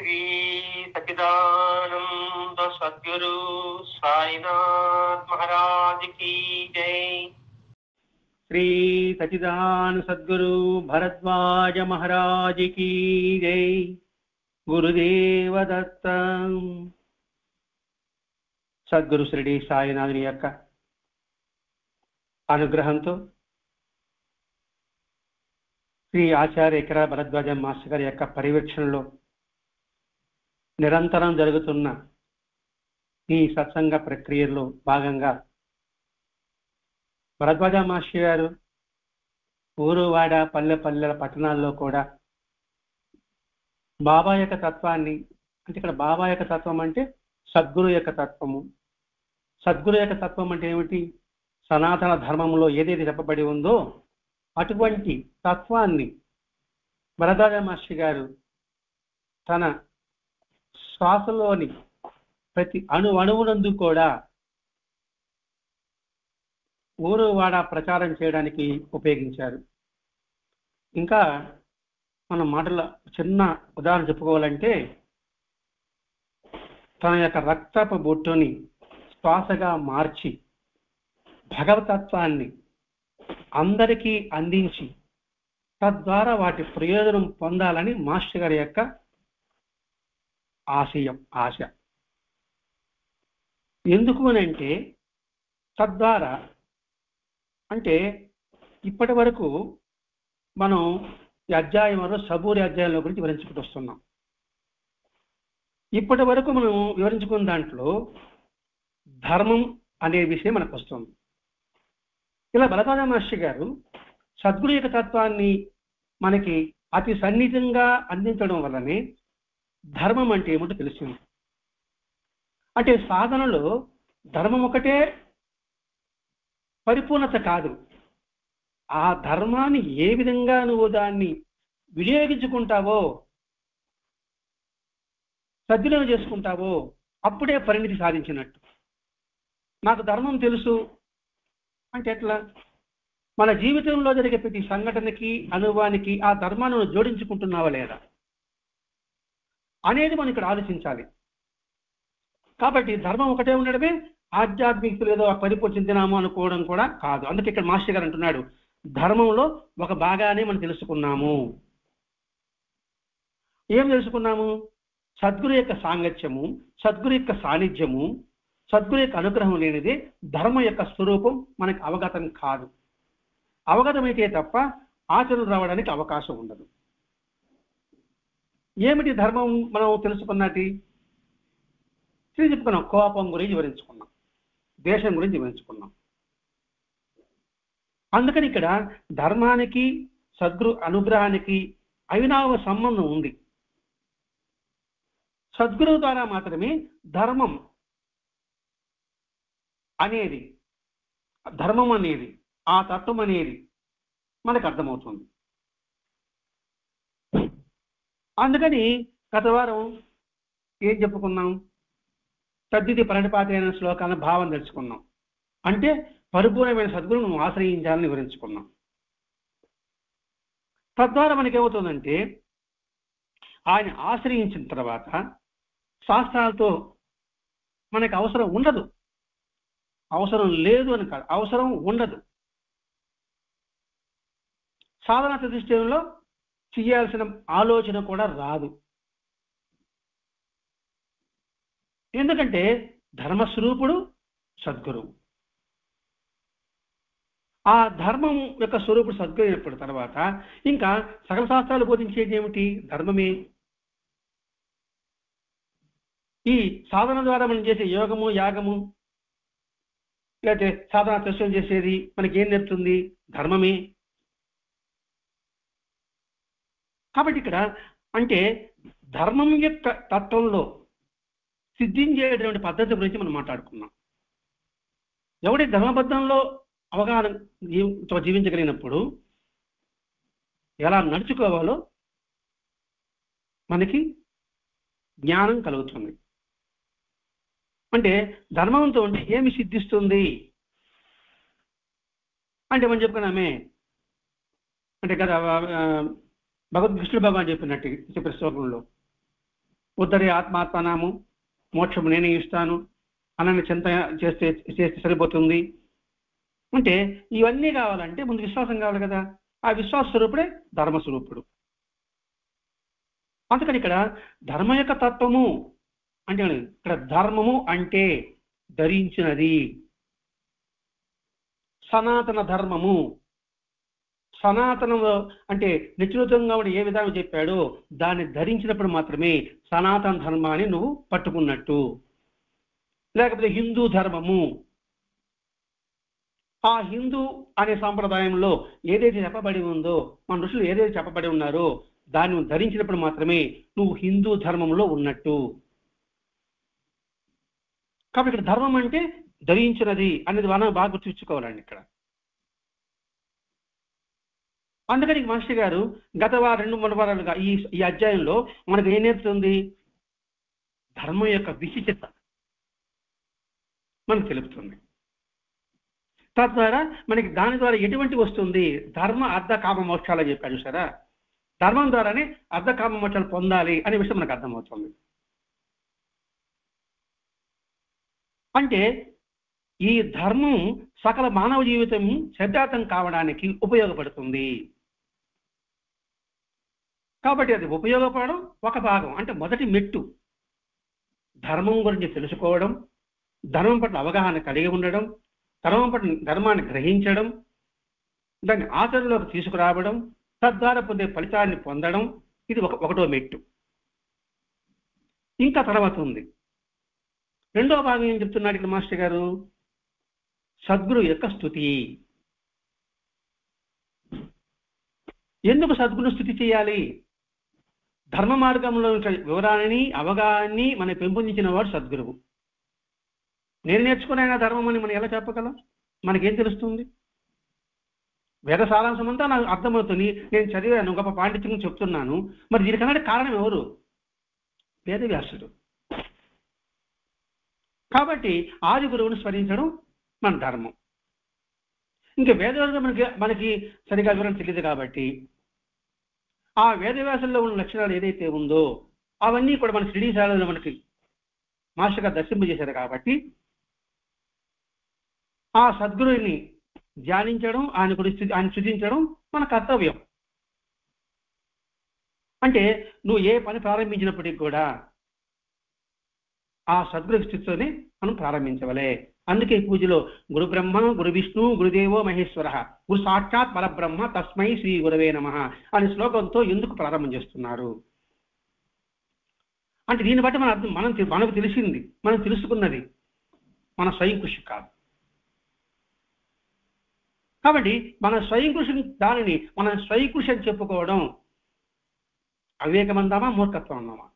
श्री सच्चिदानंद सद्गुरु साईनाथ महाराज की जय। श्री सच्चिदानंद सद्गुरु भरद्वाज महाराज की जय। गुरुदेव दत्त। సద్గురు శ్రీ సాయినాథుని యొక్క అనుగ్రహంతో శ్రీ ఆచార్య ఇకరా భరద్వాజ మాస్టర్ గారి యొక్క పర్యవేక్షణలో నిరంతరం జరుగుతున్న ఈ సత్సంగ ప్రక్రియలో భాగంగా భరద్వాజ మాస్టర్ గారు ఊరువాడ పల్లె పల్లెల పట్టణాల్లో కూడా బాబా యొక్క తత్వాన్ని, అంటే ఇక్కడ బాబా యొక్క తత్వం అంటే సద్గురు యొక్క తత్వము. సద్గురు యొక్క తత్వం అంటే ఏమిటి? సనాతన ధర్మంలో ఏదైతే చెప్పబడి ఉందో అటువంటి తత్వాన్ని భరద్వాజ మాస్టర్ గారు తన శ్వాసలోని ప్రతి అణువునందు కూడా ఊరువాడ ప్రచారం చేయడానికి ఉపయోగించారు. ఇంకా మనం మాటల చిన్న ఉదాహరణ చెప్పుకోవాలంటే, తన యొక్క రక్తపు బొట్టుని శ్వాసగా మార్చి భగవతత్వాన్ని అందరికీ అందించి తద్వారా వాటి ప్రయోజనం పొందాలని మాస్టర్ గారి యొక్క ఆశ. ఎందుకు అనంటే, తద్వారా అంటే ఇప్పటి వరకు మనం ఈ అధ్యాయంలో సబూరి అధ్యాయంలో గురించి వివరించుకుంటూ వస్తున్నాం. ఇప్పటి వరకు మనం వివరించుకున్న దాంట్లో ధర్మం అనే విషయం మనకు వస్తుంది. ఇలా భరద్వాజ మాస్టర్ గారు సద్గురు యొక్క తత్వాన్ని మనకి అతి సన్నిహితంగా అందించడం వల్లనే ధర్మం అంటే ఏమిటో తెలిసింది. అంటే సాధనలో ధర్మం ఒకటే పరిపూర్ణత కాదు. ఆ ధర్మాన్ని ఏ విధంగా నువ్వు దాన్ని వినియోగించుకుంటావో, సద్వినియోగం చేసుకుంటావో అప్పుడే పరిణితి సాధించినట్టు. నాకు ధర్మం తెలుసు అంటే ఎట్లా? మన జీవితంలో జరిగే ప్రతి సంఘటనకి, అనుభవానికి ఆ ధర్మాన్ని నువ్వు జోడించుకుంటున్నావా లేదా అనేది మనం ఇక్కడ ఆలోచించాలి. కాబట్టి ధర్మం ఒకటే ఉండడమే ఆధ్యాత్మికతలు ఏదో పరిపూర్తి చెందినాము అనుకోవడం కూడా కాదు. అందుకే ఇక్కడ మాస్టర్ గారు అంటున్నాడు, ధర్మంలో ఒక భాగాన్ని మనం తెలుసుకున్నాము. ఏం తెలుసుకున్నాము? సద్గురు యొక్క సాంగత్యము, సద్గురు యొక్క సాన్నిధ్యము, సద్గురు యొక్క అనుగ్రహం లేనిది ధర్మం యొక్క స్వరూపం మనకు అవగతం కాదు. అవగతమైతే తప్ప ఆచరణ రావడానికి అవకాశం ఉండదు. ఏమిటి ధర్మం మనం తెలుసుకున్నది? చెప్పుకున్నాం, కోపం గురించి వివరించుకున్నాం, దేశం గురించి వివరించుకున్నాం. అందుకని ఇక్కడ ధర్మానికి సద్గురు అనుగ్రహానికి అవినావ సంబంధం ఉంది. సద్గురువు ద్వారా మాత్రమే ధర్మం అనేది, ధర్మం అనేది, ఆ తత్వం అనేది మనకు అర్థమవుతుంది. అందుకని గత వారం ఏం చెప్పుకున్నాం? తద్దిది ప్రణిపాతైన శ్లోకాలను భావం తెలుసుకున్నాం. అంటే పరిపూర్ణమైన సద్గురువును నువ్వు ఆశ్రయించాలని వివరించుకున్నాం. తద్వారా మనకేమవుతుందంటే, ఆయన ఆశ్రయించిన తర్వాత శాస్త్రాలతో మనకు అవసరం ఉండదు. అవసరం లేదు అని కాదు, అవసరం ఉండదు. సాధన చతుష్టయంలో చేయాల్సిన ఆలోచన కూడా రాదు. ఎందుకంటే ధర్మస్వరూపుడు సద్గురువు. ఆ ధర్మం యొక్క స్వరూపుడు సద్గురు అయినప్పుడు తర్వాత ఇంకా సకల శాస్త్రాలు బోధించేది ఏమిటి? ధర్మమే. ఈ సాధన ద్వారా మనం చేసే యోగము, యాగము, లేకపోతే సాధన దర్శనం చేసేది మనకి ఏం నేర్పుతుంది? ధర్మమే. కాబట్టి ఇక్కడ అంటే ధర్మం యొక్క తత్వంలో సిద్ధించేటువంటి పద్ధతి గురించి మనం మాట్లాడుకున్నాం. ఎవడి ధర్మబద్ధంలో అవగాహనతో జీవించగలిగినప్పుడు ఎలా నడుచుకోవాలో మనకి జ్ఞానం కలుగుతుంది. అంటే ధర్మంతో ఉంటే ఏమి సిద్ధిస్తుంది అంటే మనం చెప్పుకున్నామే, అంటే కదా భగవద్గీత భగవాన్ చెప్పిన శ్లోకంలో ఉద్ధరే ఆత్మాత్మనాము, మోక్షం నేనే ఇస్తాను, అనని చింత చేస్తే సరిపోతుంది అంటే ఇవన్నీ కావాలంటే ముందు విశ్వాసం కావాలి కదా. ఆ విశ్వాస స్వరూపుడే ధర్మస్వరూపుడు. అందుకని ఇక్కడ ధర్మ యొక్క తత్వము అంటే ఇక్కడ ధర్మము అంటే ధరించినది, సనాతన ధర్మము. సనాతనంలో అంటే నిశ్చితంగా ఏ విధంగా చెప్పాడో దాన్ని ధరించినప్పుడు మాత్రమే సనాతన ధర్మాన్ని నువ్వు పట్టుకున్నట్టు. లేకపోతే హిందూ ధర్మము, ఆ హిందూ అనే సాంప్రదాయంలో ఏదైతే చెప్పబడి ఉందో, మన ఋషులు ఏదైతే చెప్పబడి ఉన్నారో దాన్ని ధరించినప్పుడు మాత్రమే నువ్వు హిందూ ధర్మంలో ఉన్నట్టు. కాబట్టి ఇక్కడ ధర్మం అంటే ధరించినది అనేది మనం బాగా గుర్తుంచుకోవాలండి ఇక్కడ. అందుకని మాస్టర్ గారు గత 2-3 వారాలుగా ఈ అధ్యాయంలో మనకు ఏం నేర్పుతుంది? ధర్మం యొక్క విశిష్టత మనకు తెలుపుతుంది. తద్వారా మనకి దాని ద్వారా ఎటువంటి వస్తుంది? ధర్మ అర్థ కామ మోక్షాలు చెప్పాడు చూసారా, ధర్మం ద్వారానే అర్థ కామ మోక్షాలు పొందాలి అనే విషయం మనకు అర్థమవుతుంది. అంటే ఈ ధర్మం సకల మానవ జీవితం సిద్ధార్థం కావడానికి ఉపయోగపడుతుంది. కాబట్టి అది ఉపయోగపడడం ఒక భాగం, అంటే మొదటి మెట్టు. ధర్మం గురించి తెలుసుకోవడం, ధర్మం పట్ల అవగాహన కలిగి ఉండడం, ధర్మాన్ని గ్రహించడం, దాన్ని ఆచరణలోకి తీసుకురావడం, తద్వారా పొందే ఫలితాన్ని పొందడం, ఇది ఒకటో మెట్టు. ఇంకా తర్వాత ఉంది రెండో భాగం. ఏం చెప్తున్నాడు ఇక్కడ మాస్టర్ గారు? సద్గురు యొక్క స్తుతి. ఎందుకు సద్గురు స్తుతి చేయాలి? ధర్మ మార్గంలో వివరాన్ని అవగాహనని మనం పెంపొందించిన వాడు సద్గురువు. నేను నేర్చుకునే ధర్మం అని మనం ఎలా చెప్పగలం? మనకేం తెలుస్తుంది? వేద సారాంశం అంతా నాకు అర్థమవుతుంది, నేను చదివాను, గొప్ప పాండిత్యం చెప్తున్నాను. మరి దీనికన్నా కారణం ఎవరు? వేదవ్యాసుడు. కాబట్టి ఆది గురువుని స్మరించడం మన ధర్మం. ఇంకా వేదవ్యాసుడు మనకి సరిగా వివరం తెలియదు కాబట్టి ఆ వేదవ్యాసంలో ఉన్న లక్షణాలు ఏదైతే ఉందో అవన్నీ కూడా మన శ్రీశాలలో మనకి మాస్టర్గా దర్శింపజేశారు. కాబట్టి ఆ సద్గురువుని ధ్యానించడం, ఆయన స్తుతించడం మన కర్తవ్యం. అంటే నువ్వు ఏ పని ప్రారంభించినప్పటికీ కూడా ఆ సద్గురు స్థితితోనే మనం ప్రారంభించవలే. అందుకే పూజలో గురు బ్రహ్మ, గురు విష్ణు, గురుదేవో మహేశ్వర, గురు సాక్షాత్ పరబ్రహ్మ, తస్మై శ్రీ గురవే నమః అనే శ్లోకంతో ఎందుకు ప్రారంభం చేస్తున్నారు అంటే దీన్ని బట్టి మనకు తెలిసింది, మనం తెలుసుకున్నది మన స్వయం కృషి కాదు. కాబట్టి మన స్వయం కృషి, దానిని మన స్వయం కృషి అని చెప్పుకోవడం అవివేకమందామా, మూర్ఖత్వం అందామా?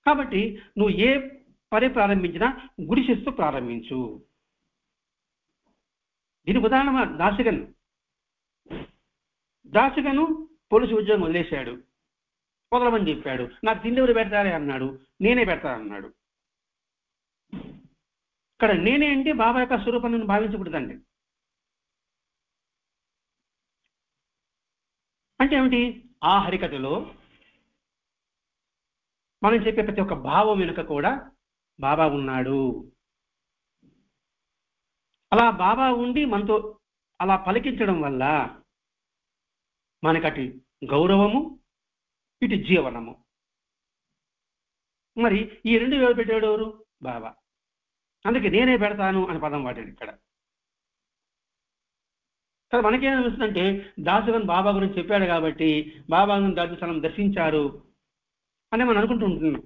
కాబట్టి నువ్వు ఏ పని ప్రారంభించినా గుడిశిస్తూ ప్రారంభించు. దీనికి ఉదాహరణ దాసిగను పోలీసు ఉద్యోగం వదిలేశాడు, వదలమని చెప్పాడు. నాకు తిండి ఎవరు పెడతారే అన్నాడు, నేనే పెడతానన్నాడు. ఇక్కడ నేనే అంటే బాబా యొక్క స్వరూపాన్ని భావించకూడదండి. అంటే ఏమిటి? ఆ హరికథలో మనం చెప్పే ప్రతి ఒక్క భావం వెనుక కూడా బాబా ఉన్నాడు. అలా బాబా ఉండి మనతో అలా పలికించడం వల్ల మనకటి గౌరవము, ఇటు జీవనము. మరి ఈ రెండు ఎవరు పెట్టాడు? ఎవరు? బాబా. అందుకే నేనే పెడతాను అని పదం వాడాడు ఇక్కడ. కానీ మనకేమనిపిస్తుందంటే దాసుగన్ బాబా గురించి చెప్పాడు కాబట్టి బాబా దర్శించారు అని మనం అనుకుంటూ ఉంటున్నాం.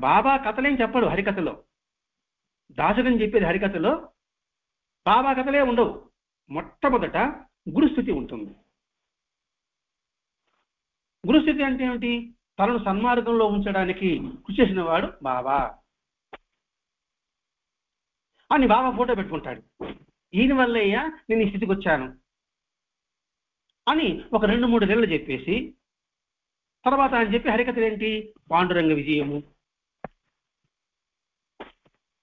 బాబా కథలేం చెప్పడు హరికథలో. దాసుగని చెప్పేది హరికథలో బాబా కథలే ఉండవు. మొట్టమొదట గురుస్థితి ఉంటుంది. గురుస్థితి అంటే ఏమిటి? తనను సన్మార్గంలో ఉంచడానికి కృషి చేసిన వాడు బాబా అని బాబా ఫోటో పెట్టుకుంటాడు. ఈయన వల్లయ్యా నేను ఈ స్థితికి వచ్చాను అని ఒక 2-3 నెలలు చెప్పేసి తర్వాత ఆయన చెప్పి హరికథలు ఏంటి? పాండురంగ విజయము,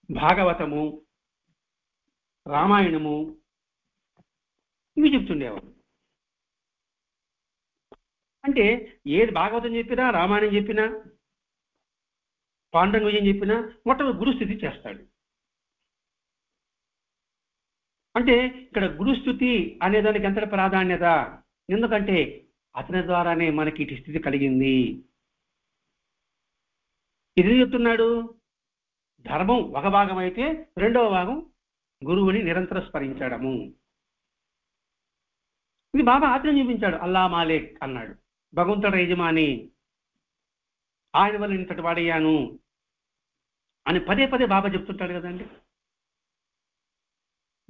భాగవతము, రామాయణము ఇవి చెప్తుండేవాడు. అంటే ఏది భాగవతం చెప్పినా, రామాయణం చెప్పినా, పాండురంగ విజయం చెప్పినా మొట్టమొదటి గురుస్థుతి చేస్తాడు. అంటే ఇక్కడ గురుస్థుతి అనేదానికి ఎంత ప్రాధాన్యత? ఎందుకంటే అతని ద్వారానే మనకి ఇటు స్థితి కలిగింది. ఇది చెప్తున్నాడు, ధర్మం ఒక భాగం అయితే రెండవ భాగం గురువుని నిరంతరం స్మరించడము. ఇది బాబా ఆత్మ చూపించాడు. అల్లా మాలేక్ అన్నాడు, భగవంతుడు యజమాని, ఆయన వల్ల ఇంతటి వాడయ్యాను అని పదే పదే బాబా చెప్తుంటాడు కదండి.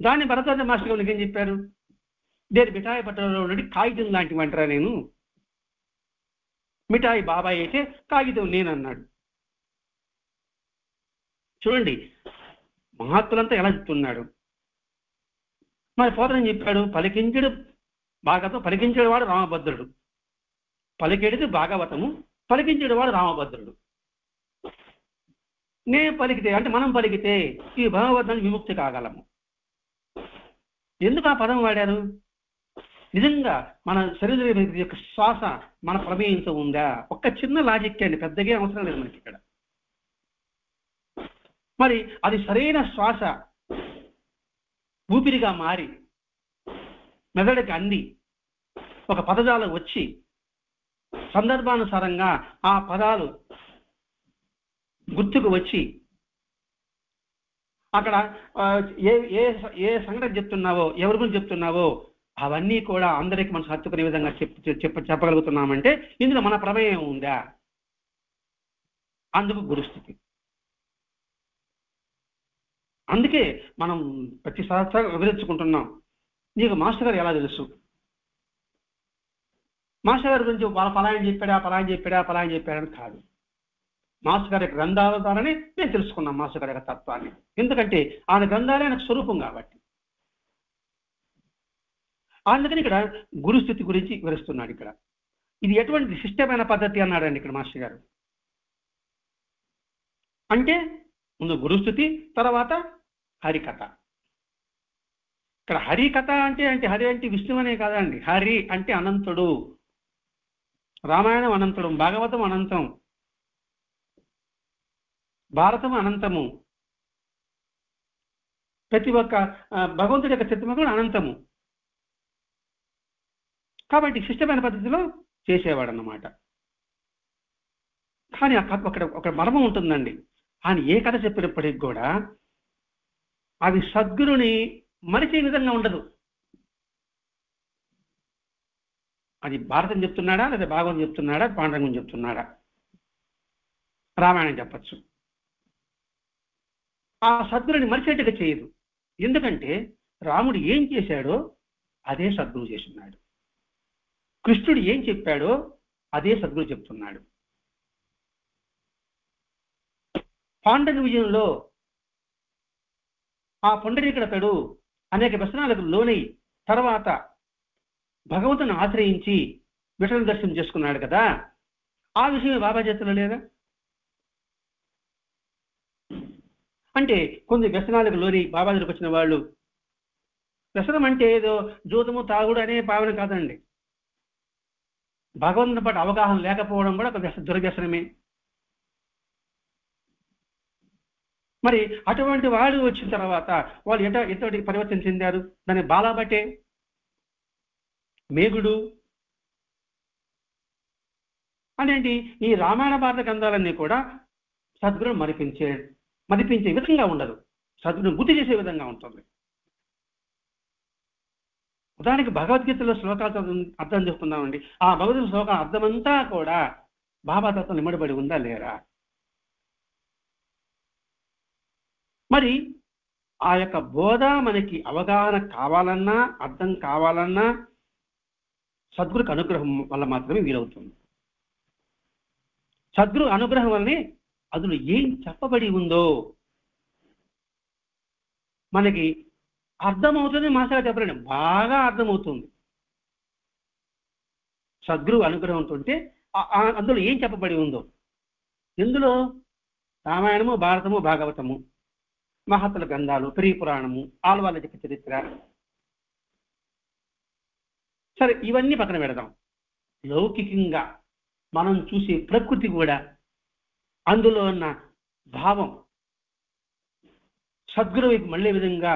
దాన్ని భరద్వాజ మాస్టర్ గారు ఏం చెప్పారు? నేను మిఠాయి పట్టణంలో నుండి కాగితం లాంటి వంటరా నేను, మిఠాయి బాబాయ్ అయితే కాగితం నేను అన్నాడు. చూడండి మహాత్ములంతా ఎలా చెప్తున్నాడు. మరి పోతనం చెప్పాడు, పలికించుడు భాగవతం, పలికించేడు వాడు రామభద్రుడు, పలికేడిది భాగవతము, పలికించేడు వాడు రామభద్రుడు. నేను పలికితే అంటే మనం పలికితే ఈ భాగవతానికి విముక్తి కాగలము. ఎందుకు ఆ పదం వాడారు? నిజంగా మన శరీర యొక్క శ్వాస మన ప్రమేయంతో ఉందా? ఒక్క చిన్న లాజిక్ అండి, పెద్దగా అవసరం లేదు మనకి ఇక్కడ. మరి అది సరైన శ్వాస ఊపిరిగా మారి మెదడుకి అంది ఒక పదజాలం వచ్చి సందర్భానుసారంగా ఆ పదాలు గుర్తుకు వచ్చి అక్కడ ఏ ఏ ఏ సంఘటన చెప్తున్నావో, ఎవరి గురించి చెప్తున్నావో అవన్నీ కూడా అందరికీ మనం హత్తుకునే విధంగా చెప్పగలుగుతున్నామంటే ఇందులో మన ప్రమేయం ఉందా? అందుకు గురుస్థితి. అందుకే మనం ప్రతి సంవత్సరం వివరించుకుంటున్నాం. నీకు మాస్టర్ గారు ఎలా తెలుసు? మాస్టర్ గారి గురించి పలాయని చెప్పాడా, పలాయని చెప్పాడా, పలాయని చెప్పాడని కాదు. మాస్టర్ గారి గ్రంథాల ద్వారానే నేను తెలుసుకున్నాం మాస్టర్ గారి యొక్క తత్వాన్ని. ఎందుకంటే ఆయన గ్రంథాలే నాకు స్వరూపం కాబట్టి. అందుకని ఇక్కడ గురుస్థితి గురించి వివరిస్తున్నాడు. ఇక్కడ ఇది ఎటువంటి శిష్టమైన పద్ధతి అన్నాడండి ఇక్కడ మాస్టర్ గారు. అంటే ముందు గురుస్థుతి, తర్వాత హరికథ. ఇక్కడ హరికథ అంటే హరి అంటే విష్ణువు అనే కాదండి. హరి అంటే అనంతుడు. రామాయణం అనంతుడు, భాగవతం అనంతం, భారతం అనంతము, ప్రతి ఒక్క భగవంతుడి యొక్క చిత్తము కూడా అనంతము. కాబట్టి శిష్టమైన పద్ధతిలో చేసేవాడు అన్నమాట. కానీ అక్కడ ఒక మర్మం ఉంటుందండి. ఆయన ఏ కథ చెప్పినప్పటికి కూడా అది సద్గురుని మరిచే విధంగా ఉండదు. అది భారతం చెప్తున్నాడా, లేదా భాగవతం చెప్తున్నాడా, పాండురంగం చెప్తున్నాడా, రామాయణం చెప్పచ్చు. ఆ సద్గురుని మరిచేట్టుగా చేయదు. ఎందుకంటే రాముడు ఏం చేశాడో అదే సద్గురు చేస్తున్నాడు. కృష్ణుడు ఏం చెప్పాడో అదే సద్గురు చెప్తున్నాడు. పాండురంగ విజయంలో ఆ పుండరీకుడతడు అనేక వ్యసనాలకు లోనై తర్వాత భగవంతుని ఆశ్రయించి విఠల దర్శనం చేసుకున్నాడు కదా, ఆ విషయమే బాబా చేతుల్లో లేదా? అంటే కొన్ని వ్యసనాలకు లోని బాబా దగ్గరికి వచ్చిన వాళ్ళు, వ్యసనం అంటే ఏదో జూతము తాగుడు అనే భావన కాదండి. భగవంతుని పట్ల అవగాహన లేకపోవడం కూడా ఒక దుర్వ్యసనమే. మరి అటువంటి వాడు వచ్చిన తర్వాత వాళ్ళు ఎటువంటి పరివర్తన చెందారు? దాన్ని బాలాబట్టే, మేగుడు అనేంటి ఈ రామాయణ భారత గ్రంథాలన్నీ కూడా సద్గురుని మరిపించే విధంగా ఉండదు, సద్గురుని గుర్తు చేసే విధంగా ఉంటుంది. ఉదాహరణకి భగవద్గీతలో శ్లోకాలు అర్థం చెప్తున్నామండి. ఆ భగవద్గీత శ్లోకాల అర్థమంతా కూడా బాబా తత్వం నిమ్మడిపడి ఉందా లేరా? మరి ఆ యొక్క బోధ మనకి అవగాహన కావాలన్నా, అర్థం కావాలన్నా సద్గురుకు అనుగ్రహం వల్ల మాత్రమే వీలవుతుంది. సద్గురు అనుగ్రహం వల్లనే అందులో ఏం చెప్పబడి ఉందో మనకి అర్థమవుతుంది. మాస్టర్ చెప్పలేండి, బాగా అర్థమవుతుంది. సద్గురు అనుగ్రహంతో ఉంటే అందులో ఏం చెప్పబడి ఉందో, ఎందులో రామాయణము, భారతము, భాగవతము, మహత్తుల గ్రంథాలు, పెరిగి పురాణము, ఆళ్వార్ల యొక్క చరిత్ర, సరే ఇవన్నీ పక్కన పెడదాం. లౌకికంగా మనం చూసే ప్రకృతి కూడా అందులో ఉన్న భావం సద్గురు వైపు మళ్ళీ విధంగా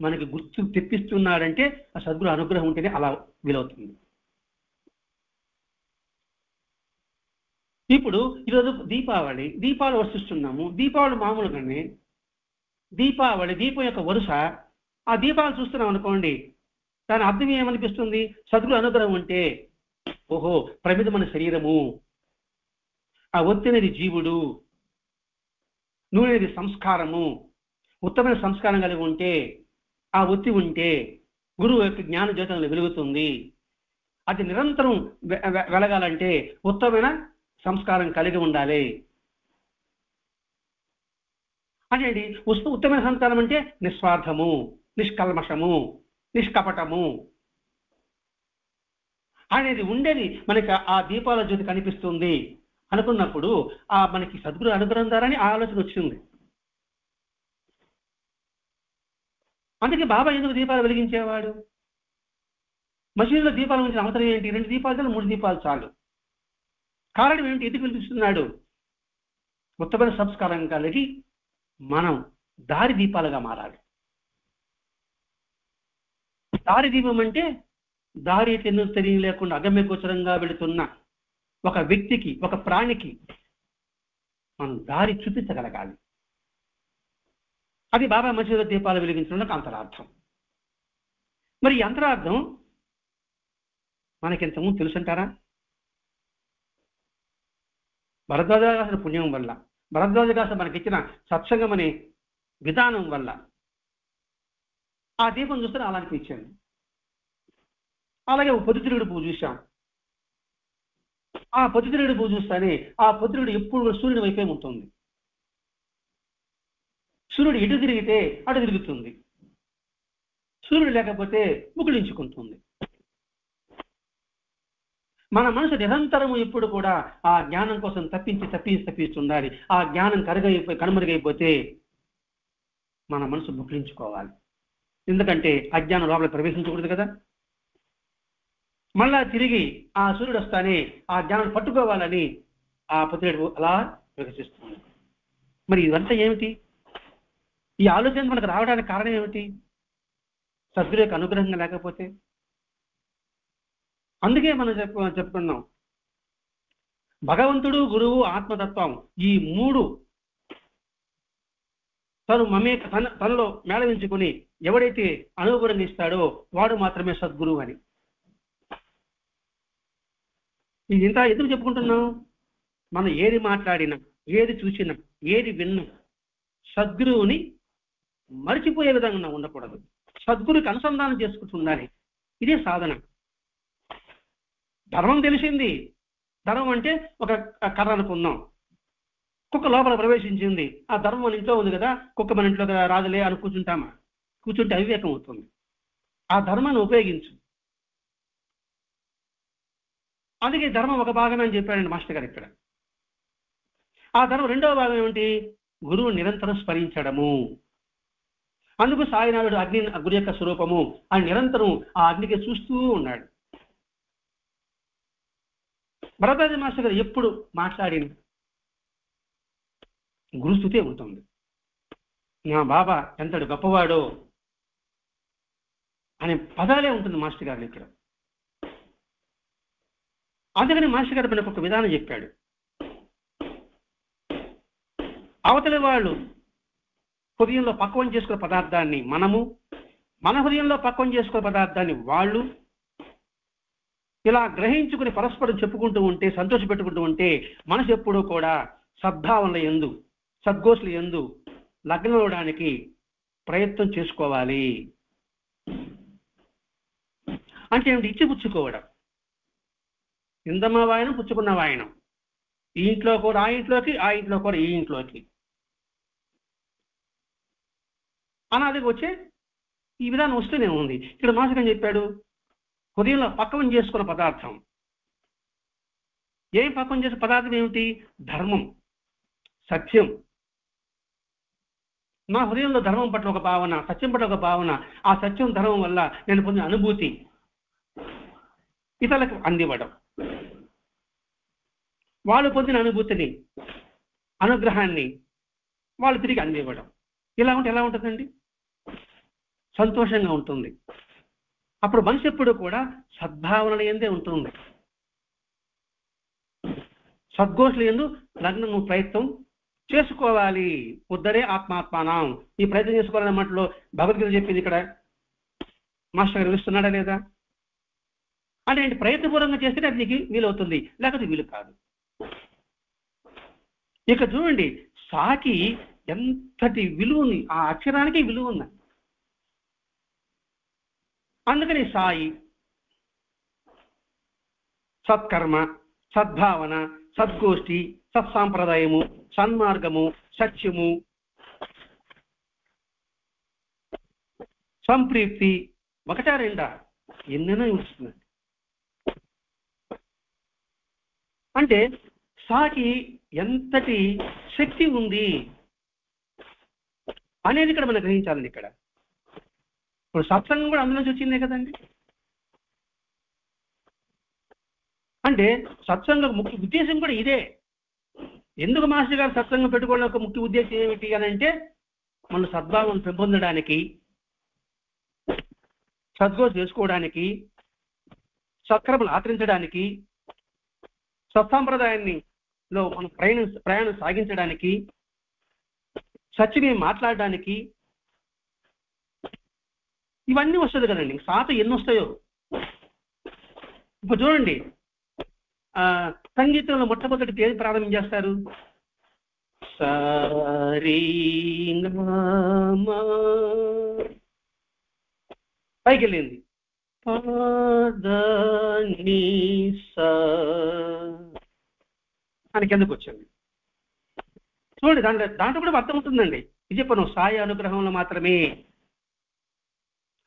మనకి గుర్తు తెప్పిస్తున్నాడంటే ఆ సద్గురు అనుగ్రహం ఉంటేనే అలా వీలవుతుంది. ఇప్పుడు ఈరోజు దీపాలు వర్షిస్తున్నాము. దీపావళి మామూలుగానే దీపం యొక్క వరుస, ఆ దీపాలు చూస్తున్నాం అనుకోండి, దాని అర్థం ఏమనిపిస్తుంది? సద్గురు అనుగ్రహం ఉంటే ఓహో ప్రమిదమైన శరీరము, ఆ ఒత్తి అనేది జీవుడు, నూనె అనేది సంస్కారము, ఉత్తమైన సంస్కారం కలిగి ఉంటే, ఆ ఒత్తి ఉంటే గురువు యొక్క జ్ఞాన జ్యోతంలో వెలుగుతుంది. అది నిరంతరం వెలగాలంటే ఉత్తమైన సంస్కారం కలిగి ఉండాలి. అంటే ఉత్తమైన సంస్కారం అంటే నిస్వార్థము, నిష్కల్మషము, నిష్కపటము అనేది ఉండేది మనకి ఆ దీపాల జ్యోతి కనిపిస్తుంది అనుకున్నప్పుడు ఆ మనకి సద్గురు అనుగ్రహం ద్వారానే ఆ ఆలోచన వచ్చింది. అందుకే బాబా ఎందుకు దీపాలు వెలిగించేవాడు? మసీదులో దీపాల గురించి అవసరం ఏంటి? 2 దీపాలు చాలు, 3 దీపాలు చాలు. కారణం ఏంటి? ఎందుకు వెలిగిస్తున్నాడు? ఉత్తమైన సంస్కారం కలిగి మనం దారి దీపాలుగా మారాలి. దారి దీపం అంటే దారి తెలియలేకుండా అగమ్య గోచరంగా వెళుతున్న ఒక వ్యక్తికి, ఒక ప్రాణికి మనం దారి చూపించగలగాలి. అది బాబా మసీదులో దీపాలు వెలిగించడంలో అంతరార్థం. మరి ఈ అంతరార్థం మనకి ఇంతకుముందు తెలుసుంటారా? భరద్వాజ పుణ్యం వల్ల, భరద్వాజ మనకిచ్చిన సత్సంగం అనే విధానం వల్ల ఆ దీపం చూస్తే అలా అనిపించింది. అలాగే పొద్దుతిరుగుడు పువ్వు చూశాం. ఆ పొద్దుతిరుగుడు పువ్వు చూస్తానే ఆ పొద్దుతిరుగుడు ఎప్పుడు సూర్యుడి వైపే ఉంటుంది. సూర్యుడు ఎటు తిరిగితే అటు తిరుగుతుంది. సూర్యుడు లేకపోతే ముకుళించుకుంటుంది. మన మనసు నిరంతరము ఎప్పుడు కూడా ఆ జ్ఞానం కోసం తప్పించుండాలి. ఆ జ్ఞానం కనుమరుగైపోతే మన మనసు ముకుళించుకోవాలి. ఎందుకంటే అజ్ఞానం లోపల ప్రవేశించకూడదు కదా. మళ్ళా తిరిగి ఆ సూర్యుడు వస్తానే ఆ జ్ఞానం పట్టుకోవాలని ఆ పొద్దుడు అలా వికసిస్తుంది. మరి ఇదంతా ఏమిటి? ఈ ఆలోచన మనకు రావడానికి కారణం ఏమిటి? సద్గురు యొక్క అనుగ్రహంగా లేకపోతే. అందుకే మనం చెప్పుకున్నాం, భగవంతుడు, గురువు, ఆత్మతత్వం ఈ 3 తనలో మేళవించుకుని ఎవడైతే అనుభవం ఇస్తాడో వాడు మాత్రమే సద్గురువు అని. ఇది ఇంత ఎందుకు చెప్పుకుంటున్నాం? మనం ఏది మాట్లాడినా, ఏది చూసినా, ఏది విన్నా సద్గురువుని మరిచిపోయే విధంగా ఉండకూడదు. సద్గురుకి అనుసంధానం చేసుకుంటూ ఉండాలి. ఇదే సాధన. ధర్మం తెలిసింది. ధర్మం అంటే ఒక కర్ర అనుకుందాం. కుక్క లోపల ప్రవేశించింది. ఆ ధర్మం మన ఇంట్లో ఉంది కదా, కుక్క మన ఇంట్లో రాదులే అని కూర్చుంటామా? కూర్చుంటే అవివేకం అవుతుంది. ఆ ధర్మాన్ని ఉపయోగించు. అందుకే ధర్మం ఒక భాగమే అని చెప్పాడండి మాస్టర్ గారు ఇక్కడ. ఆ ధర్మం రెండవ భాగం ఏమిటి? గురువు నిరంతరం స్మరించడము. అందుకు సాయినాథుడు అగ్ని, గురు యొక్క స్వరూపము అని నిరంతరం ఆ అగ్నికి చూస్తూ ఉన్నాడు. భరద్వాజ మాస్టర్ గారు ఎప్పుడు మాట్లాడిన గురుస్థుతే ఉంటుంది. నా బాబా ఎంతటి గొప్పవాడో అనే పదాలే ఉంటుంది మాస్టర్ గారు ఇక్కడ. అందుకని మాస్టర్ గారు మనకు ఒక విధానం చెప్పాడు. అవతలి వాళ్ళు హృదయంలో పక్వం చేసుకునే పదార్థాన్ని మనము, మన హృదయంలో పక్వం చేసుకునే పదార్థాన్ని వాళ్ళు ఇలా గ్రహించుకుని పరస్పరం చెప్పుకుంటూ ఉంటే, సంతోషపెట్టుకుంటూ ఉంటే మనసు ఎప్పుడూ కూడా సద్భావనల యందు, సద్గోష్ఠుల యందు లగ్నం అవడానికి ప్రయత్నం చేసుకోవాలి. అంటే ఏమిటి? ఇచ్చిపుచ్చుకోవడం. ఇందమ్మ వాయనం, పుచ్చుకున్న వాయనం. ఈ ఇంట్లో కూడా ఆ ఇంట్లోకి, ఆ ఇంట్లో కూడా ఈ ఇంట్లోకి అనాదికి వచ్చే ఈ విధానం వస్తూనే ఉంది. ఇక్కడ మాస్టర్ చెప్పాడు, హృదయంలో పక్వం చేసుకున్న పదార్థం. ఏం పక్వం చేసే పదార్థం ఏమిటి? ధర్మం, సత్యం. నా హృదయంలో ధర్మం పట్ల ఒక భావన, సత్యం పట్ల ఒక భావన. ఆ సత్యం, ధర్మం వల్ల నేను పొందిన అనుభూతి ఇతరులకు అందివ్వడం. వాళ్ళు పొందిన అనుభూతిని, అనుగ్రహాన్ని వాళ్ళు తిరిగి అందివ్వడం. ఇలా ఉంటే ఎలా ఉంటుందండి? సంతోషంగా ఉంటుంది. అప్పుడు మనిషి ఎప్పుడు కూడా సద్భావనలు ఎందే ఉంటుంది. సద్గోష్ఠులు ఎందు లగ్నం ప్రయత్నం చేసుకోవాలి. ఉద్ధరే ఆత్మాత్మానం. ఈ ప్రయత్నం చేసుకోవాలనే మాటలో భగవద్గీత చెప్పింది ఇక్కడ మాస్టర్ గారు వివరిస్తున్నాడా లేదా? అంటే ప్రయత్నపూర్వకంగా చేస్తే అది నీకు వీలవుతుంది, లేకపోతే వీలు కాదు. ఇక చూడండి, సాకి ఎంతటి విలువ ఉంది, ఆ అక్షరానికి విలువ ఉంది. అందుకని సాయి సత్కర్మ, సద్భావన, సద్గోష్ఠి, సత్సాంప్రదాయము, సన్మార్గము, సత్యము, సంప్రీప్తి, ఒకటా రెండా ఎన్నైనా ఇస్తుంది. అంటే సాకి ఎంతటి శక్తి ఉంది అనేది ఇక్కడ మనం గ్రహించాలండి. ఇక్కడ ఇప్పుడు సత్సంగం కూడా అందులోంచి వచ్చిందే కదండి. అంటే సత్సంగం ముఖ్య ఉద్దేశం కూడా ఇదే. ఎందుకు మాస్టర్ గారు సత్సంగం పెట్టుకోవడం ఒక ముఖ్య ఉద్దేశం ఏమిటి అని అంటే, మన సద్భావం పెంపొందడానికి, సద్గోష్ఠి చేసుకోవడానికి, సత్కర్మలు ఆచరించడానికి, సత్సాంప్రదాయాన్ని లో మనం ప్రయాణం సాగించడానికి, సత్యమే మాట్లాడడానికి, ఇవన్నీ వస్తుంది కదండి. సాత ఎన్ని వస్తాయో ఇప్పుడు చూడండి. సంగీతంలో మొట్టమొదటి ఏది ప్రారంభం చేస్తారు? పైకి వెళ్ళింది అని కిందకు వచ్చింది. చూడండి, దాంట్లో కూడా అర్థం ఉంటుందండి. ఇది చెప్పను, సాయి అనుగ్రహంలో మాత్రమే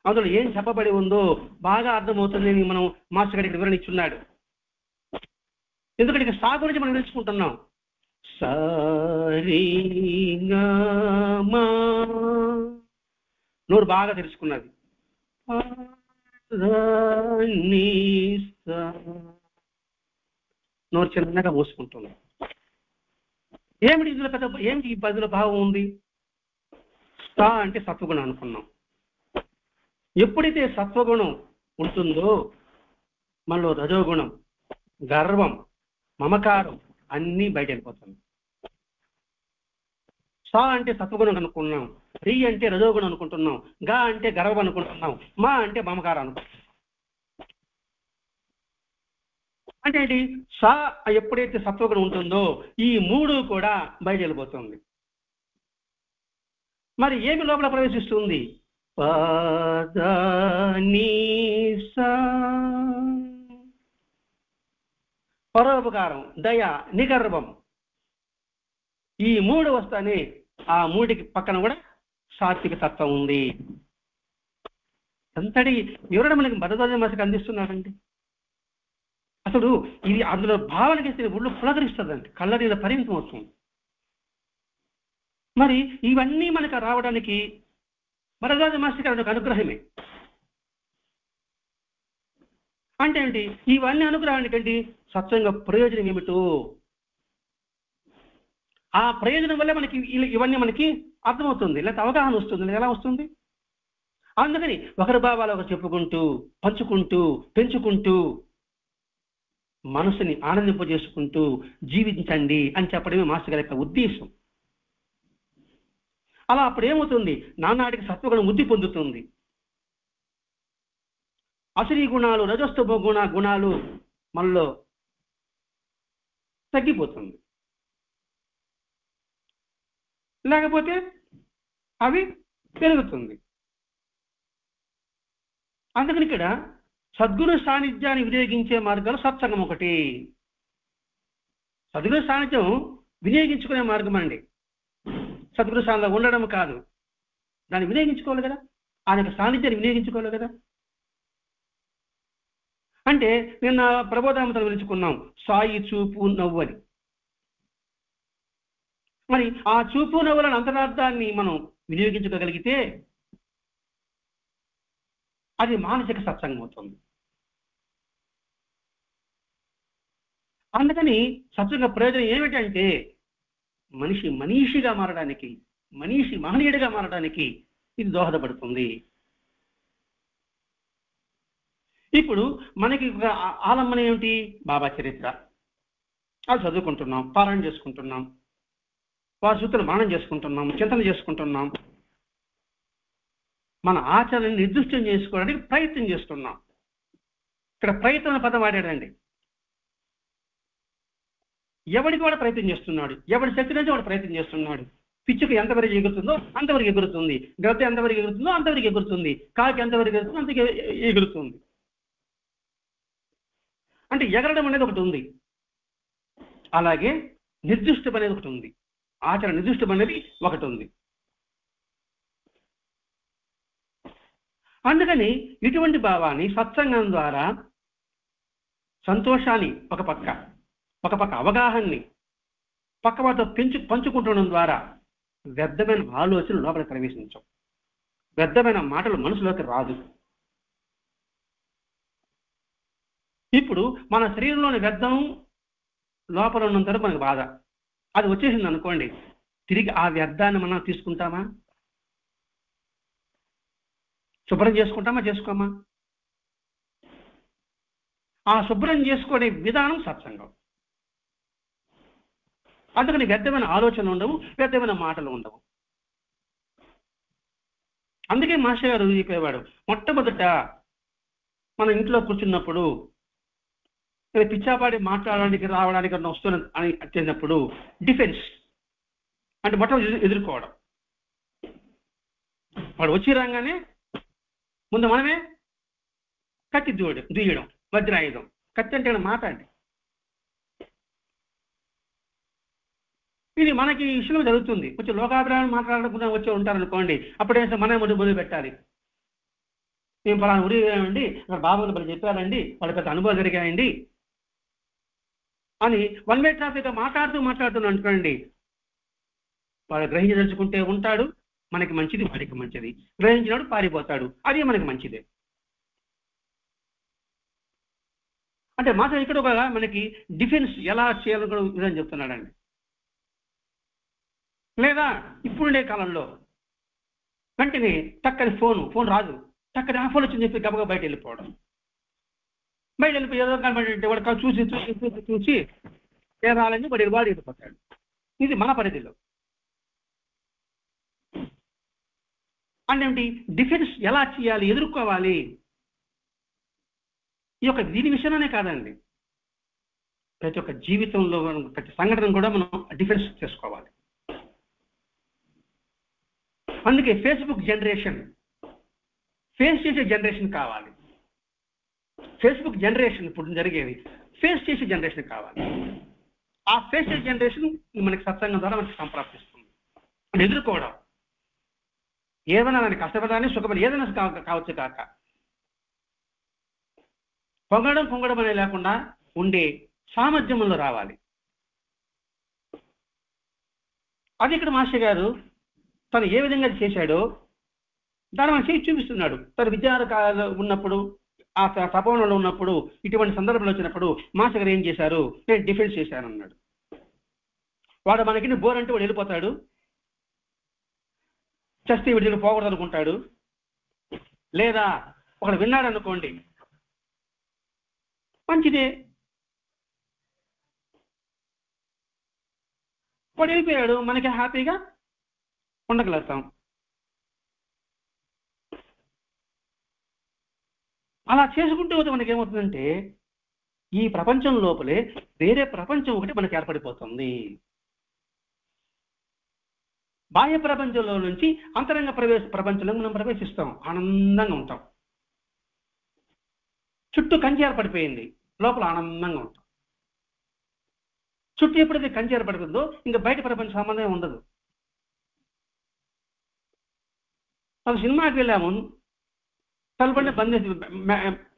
అందులో ఏం చెప్పబడి ఉందో బాగా అర్థమవుతుంది. మనం మాస్టర్ గారికి వివరణ ఇచ్చున్నాడు. ఎందుకంటే ఇక సా గురించి మనం నేర్చుకుంటున్నాం. నోరు బాగా తెలుసుకున్నది. నోరు చిన్నగా మోసుకుంటున్నాం. ఏమిటి ఇందులో ఏమిటి ఈ పదిలో భావం ఉంది? సా అంటే సత్వగుణం అనుకున్నాం. ఎప్పుడైతే సత్వగుణం ఉంటుందో మనలో రజోగుణం, గర్వం, మమకారం అన్నీ బయట వెళ్ళిపోతుంది. సా అంటే సత్వగుణం అనుకున్నాం, రీ అంటే రజోగుణం అనుకుంటున్నాం, గా అంటే గర్వం అనుకుంటున్నాం, మా అంటే మమకారం అనుకుంటున్నాం. అంటే ఏంటి? సా ఎప్పుడైతే సత్వగుణం ఉంటుందో ఈ మూడు కూడా బయట వెళ్ళిపోతుంది. మరి ఏమి లోపల ప్రవేశిస్తుంది? పరోపకారం, దయ, నిగర్వం, ఈ మూడు వస్తానే ఆ మూడికి పక్కన కూడా సాత్విక తత్వం ఉంది. ఎంతటి వివరణ మనకి భరద్వాజ మాస్టర్కి అందిస్తున్నారండి. అసలు ఇది అందులో భావనకి ఇస్తే ఒళ్ళు పులకరిస్తుందండి, కళ్ళనీళ్ళ పరిమితం వస్తుంది. మరి ఇవన్నీ మనకు రావడానికి భరద్వాజ మాస్టర్ గారి అనుగ్రహమే. అంటే ఏంటి? ఇవన్నీ అనుగ్రహానికి ఏంటి? సత్సంగ ప్రయోజనం ఏమిటో, ఆ ప్రయోజనం వల్ల మనకి ఇవన్నీ మనకి అర్థమవుతుంది, లేకపోతే అవగాహన వస్తుంది. ఎలా వస్తుంది? అందుకని ఒకరి భావాలు ఒకరు చెప్పుకుంటూ, పంచుకుంటూ, పెంచుకుంటూ, మనసుని ఆనందింపజేసుకుంటూ జీవించండి అని చెప్పడమే మాస్టర్ గారి యొక్క ఉద్దేశం. అలా అప్పుడు ఏమవుతుంది? నానాటికి సత్వగుణం వృద్ధి పొందుతుంది. అసలీ గుణాలు, రజస్తమ గుణాలు మనలో తగ్గిపోతుంది. లేకపోతే అవి పెరుగుతుంది. అందుకని ఇక్కడ సద్గురు సాన్నిధ్యాన్ని వినియోగించే మార్గాలు సత్సంగం ఒకటి. సద్గురు సాన్నిధ్యం వినియోగించుకునే మార్గం అండి. సద్గురు సాన్నిధ్యం ఉండడం కాదు, దాన్ని వినియోగించుకోవాలి కదా, ఆయన సాన్నిధ్యాన్ని వినియోగించుకోవాలి కదా. అంటే నిన్న ప్రబోధామతను పిలుచుకున్నాం, సాయి చూపు నవ్వు అని. మరి ఆ చూపు నవ్వులను అంతరార్థాన్ని మనం వినియోగించుకోగలిగితే అది మానసిక సత్సంగం అవుతుంది. అందుకని సత్సంగ ప్రయోజనం ఏమిటంటే మనిషి మనీషిగా మారడానికి, మనిషి మహనీయుడిగా మారడానికి ఇది దోహదపడుతుంది. ఇప్పుడు మనకి ఆలంబన ఏమిటి? బాబా చరిత్ర. అది చదువుకుంటున్నాం, పారాయణ చేసుకుంటున్నాం, వారి సూత్రాలు మననం చేసుకుంటున్నాం, చింతన చేసుకుంటున్నాం, మన ఆచరణని నిర్దిష్టం చేసుకోవడానికి ప్రయత్నం చేస్తున్నాం. ఇక్కడ ప్రయత్నం పదం వాడాడండి. ఎవడికి వాడు ప్రయత్నం చేస్తున్నాడు, ఎవడి శక్తి నుంచి వాడు ప్రయత్నం చేస్తున్నాడు. పిచ్చుకు ఎంతవరకు ఎగురుతుందో అంతవరకు ఎగురుతుంది, గద్ద ఎంతవరకు ఎగురుతుందో అంతవరకు ఎగురుతుంది, కాకి ఎంతవరకు ఎగురుతుందో అంతకు ఎగురుతుంది. అంటే ఎగరడం అనేది ఒకటి ఉంది, అలాగే నిర్దిష్టం అనేది ఒకటి ఉంది, ఆచరణ నిర్దిష్టం అనేది ఒకటి ఉంది. అందుకని ఇటువంటి భావాన్ని సత్సంగం ద్వారా సంతోషాన్ని ఒక పక్క అవగాహనని పక్క వాటితో పంచుకుంటుండడం ద్వారా వ్యర్థమైన ఆలోచనలు లోపల ప్రవేశించవు, వ్యర్థమైన మాటలు మనసులోకి రాదు. ఇప్పుడు మన శరీరంలోని వ్యర్థం లోపల ఉన్నంత మనకు బాధ, అది వచ్చేసింది అనుకోండి, తిరిగి ఆ వ్యర్థాన్ని మనం తీసుకుంటామా? శుభ్రం చేసుకుంటామా? చేసుకోమా? ఆ శుభ్రం చేసుకునే విధానం సత్సంగం. అందుకని వ్యర్థమైన ఆలోచనలు ఉండవు, వ్యర్థమైన మాటలు ఉండవు. అందుకే మాస్టర్ గారు చెప్పేవాడు, మొట్టమొదట మన ఇంట్లో కూర్చున్నప్పుడు పిచ్చాపాడి మాట్లాడడానికి రావడానికి వస్తున్న అని వచ్చినప్పుడు డిఫెన్స్ అంటే మొట్టమొదటి ఎదుర్కోవడం. వాడు వచ్చి రాగానే ముందు మనమే కత్తి దూయడం, వజ్రాయుధం. కత్తి అంటే మాట అండి. ఇది మనకి విషయంలో జరుగుతుంది. కొంచెం లోకాభిప్రాయం మాట్లాడకుండా వచ్చి ఉంటారనుకోండి, అప్పుడేస్తే మనమే మొదలు పెట్టాలి. మేము పలానా ఊరి అండి, అక్కడ బాబు వాళ్ళు చెప్పారండి, వాళ్ళ పెద్ద అనుభవాలు జరిగాయండి అని వన్ వే ట్రాఫిక్ మాట్లాడుతున్నాను అనుకోండి, వాడు గ్రహించదలుచుకుంటే ఉంటాడు, మనకి మంచిది, వాడికి మంచిది. గ్రహించినాడు పారిపోతాడు, అది మనకి మంచిదే. అంటే మాత్రం ఇక్కడ ఒక మనకి డిఫెన్స్ ఎలా చేయాలో కూడా విధానం చెప్తున్నాడండి. లేదా ఇప్పుడుండే కాలంలో వెంటనే టక్కని ఫోన్ రాదు, టక్కని ఆ ఫోన్ వచ్చింది చెప్పి గబగబా బయట వెళ్ళిపోవడం. బయట వెళ్ళిపోయి ఏదో కనబడి వాడు చూసి రాలని వాడు వెళ్ళిపోతాడు. ఇది మన పరిధిలో. అంటే డిఫెన్స్ ఎలా చేయాలి, ఎదుర్కోవాలి. ఈ యొక్క దీని విషయంలోనే కాదండి, ప్రతి ఒక్క జీవితంలో ప్రతి సంఘటన కూడా మనం డిఫెన్స్ చేసుకోవాలి. అందుకే ఫేస్బుక్ జనరేషన్ ఫేస్ చేసే జనరేషన్ కావాలి. ఫేస్బుక్ జనరేషన్ ఇప్పుడు జరిగేది ఫేస్ చేసే జనరేషన్ కావాలి. ఆ ఫేస్ చేసే జనరేషన్ మనకి సత్సంగం ద్వారా మనకి సంప్రాప్తిస్తుంది. అంటే ఎదుర్కోవడం, ఏదైనా దానికి కష్టపడాలని సుఖపడి ఏదైనా కావచ్చు కాక పొంగడం అనేది లేకుండా ఉండే సామర్థ్యంలో రావాలి. అది ఇక్కడ మాస్టర్ గారు తను ఏ విధంగా చేశాడో దాన్ని మనం చేసి చూపిస్తున్నాడు. తను విద్యార్థి ఉన్నప్పుడు, ఆ తపోవనంలో ఉన్నప్పుడు, ఇటువంటి సందర్భంలో వచ్చినప్పుడు మాస్టర్ గారు ఏం చేశారు, నేను డిఫెన్స్ చేశాను అన్నాడు. వాడు మనకి బోర్ అంటే వాడు వెళ్ళిపోతాడు, చస్తే వీడిని పోకూడదు అనుకుంటాడు. లేదా ఒకడు విన్నాడు అనుకోండి, మంచిదే, వాడు వెళ్ళిపోయాడు, మనకి హ్యాపీగా ఉండగలుగుతాం. అలా చేసుకుంటూ పోతే మనకి ఏమవుతుందంటే ఈ ప్రపంచం లోపలే వేరే ప్రపంచం ఒకటి మనకి ఏర్పడిపోతుంది. బాహ్య ప్రపంచంలో నుంచి అంతరంగ ప్రపంచంలో మనం ప్రవేశిస్తాం, ఆనందంగా ఉంటాం. చుట్టూ కంచె ఏర్పడిపోయింది, లోపల ఆనందంగా ఉంటాం. చుట్టూ ఎప్పుడైతే కంచె ఏర్పడుతుందో ఇంకా బయట ప్రపంచ సంబంధం ఉండదు. మనం సినిమాకి వెళ్ళాము, తలపడిన బంధించి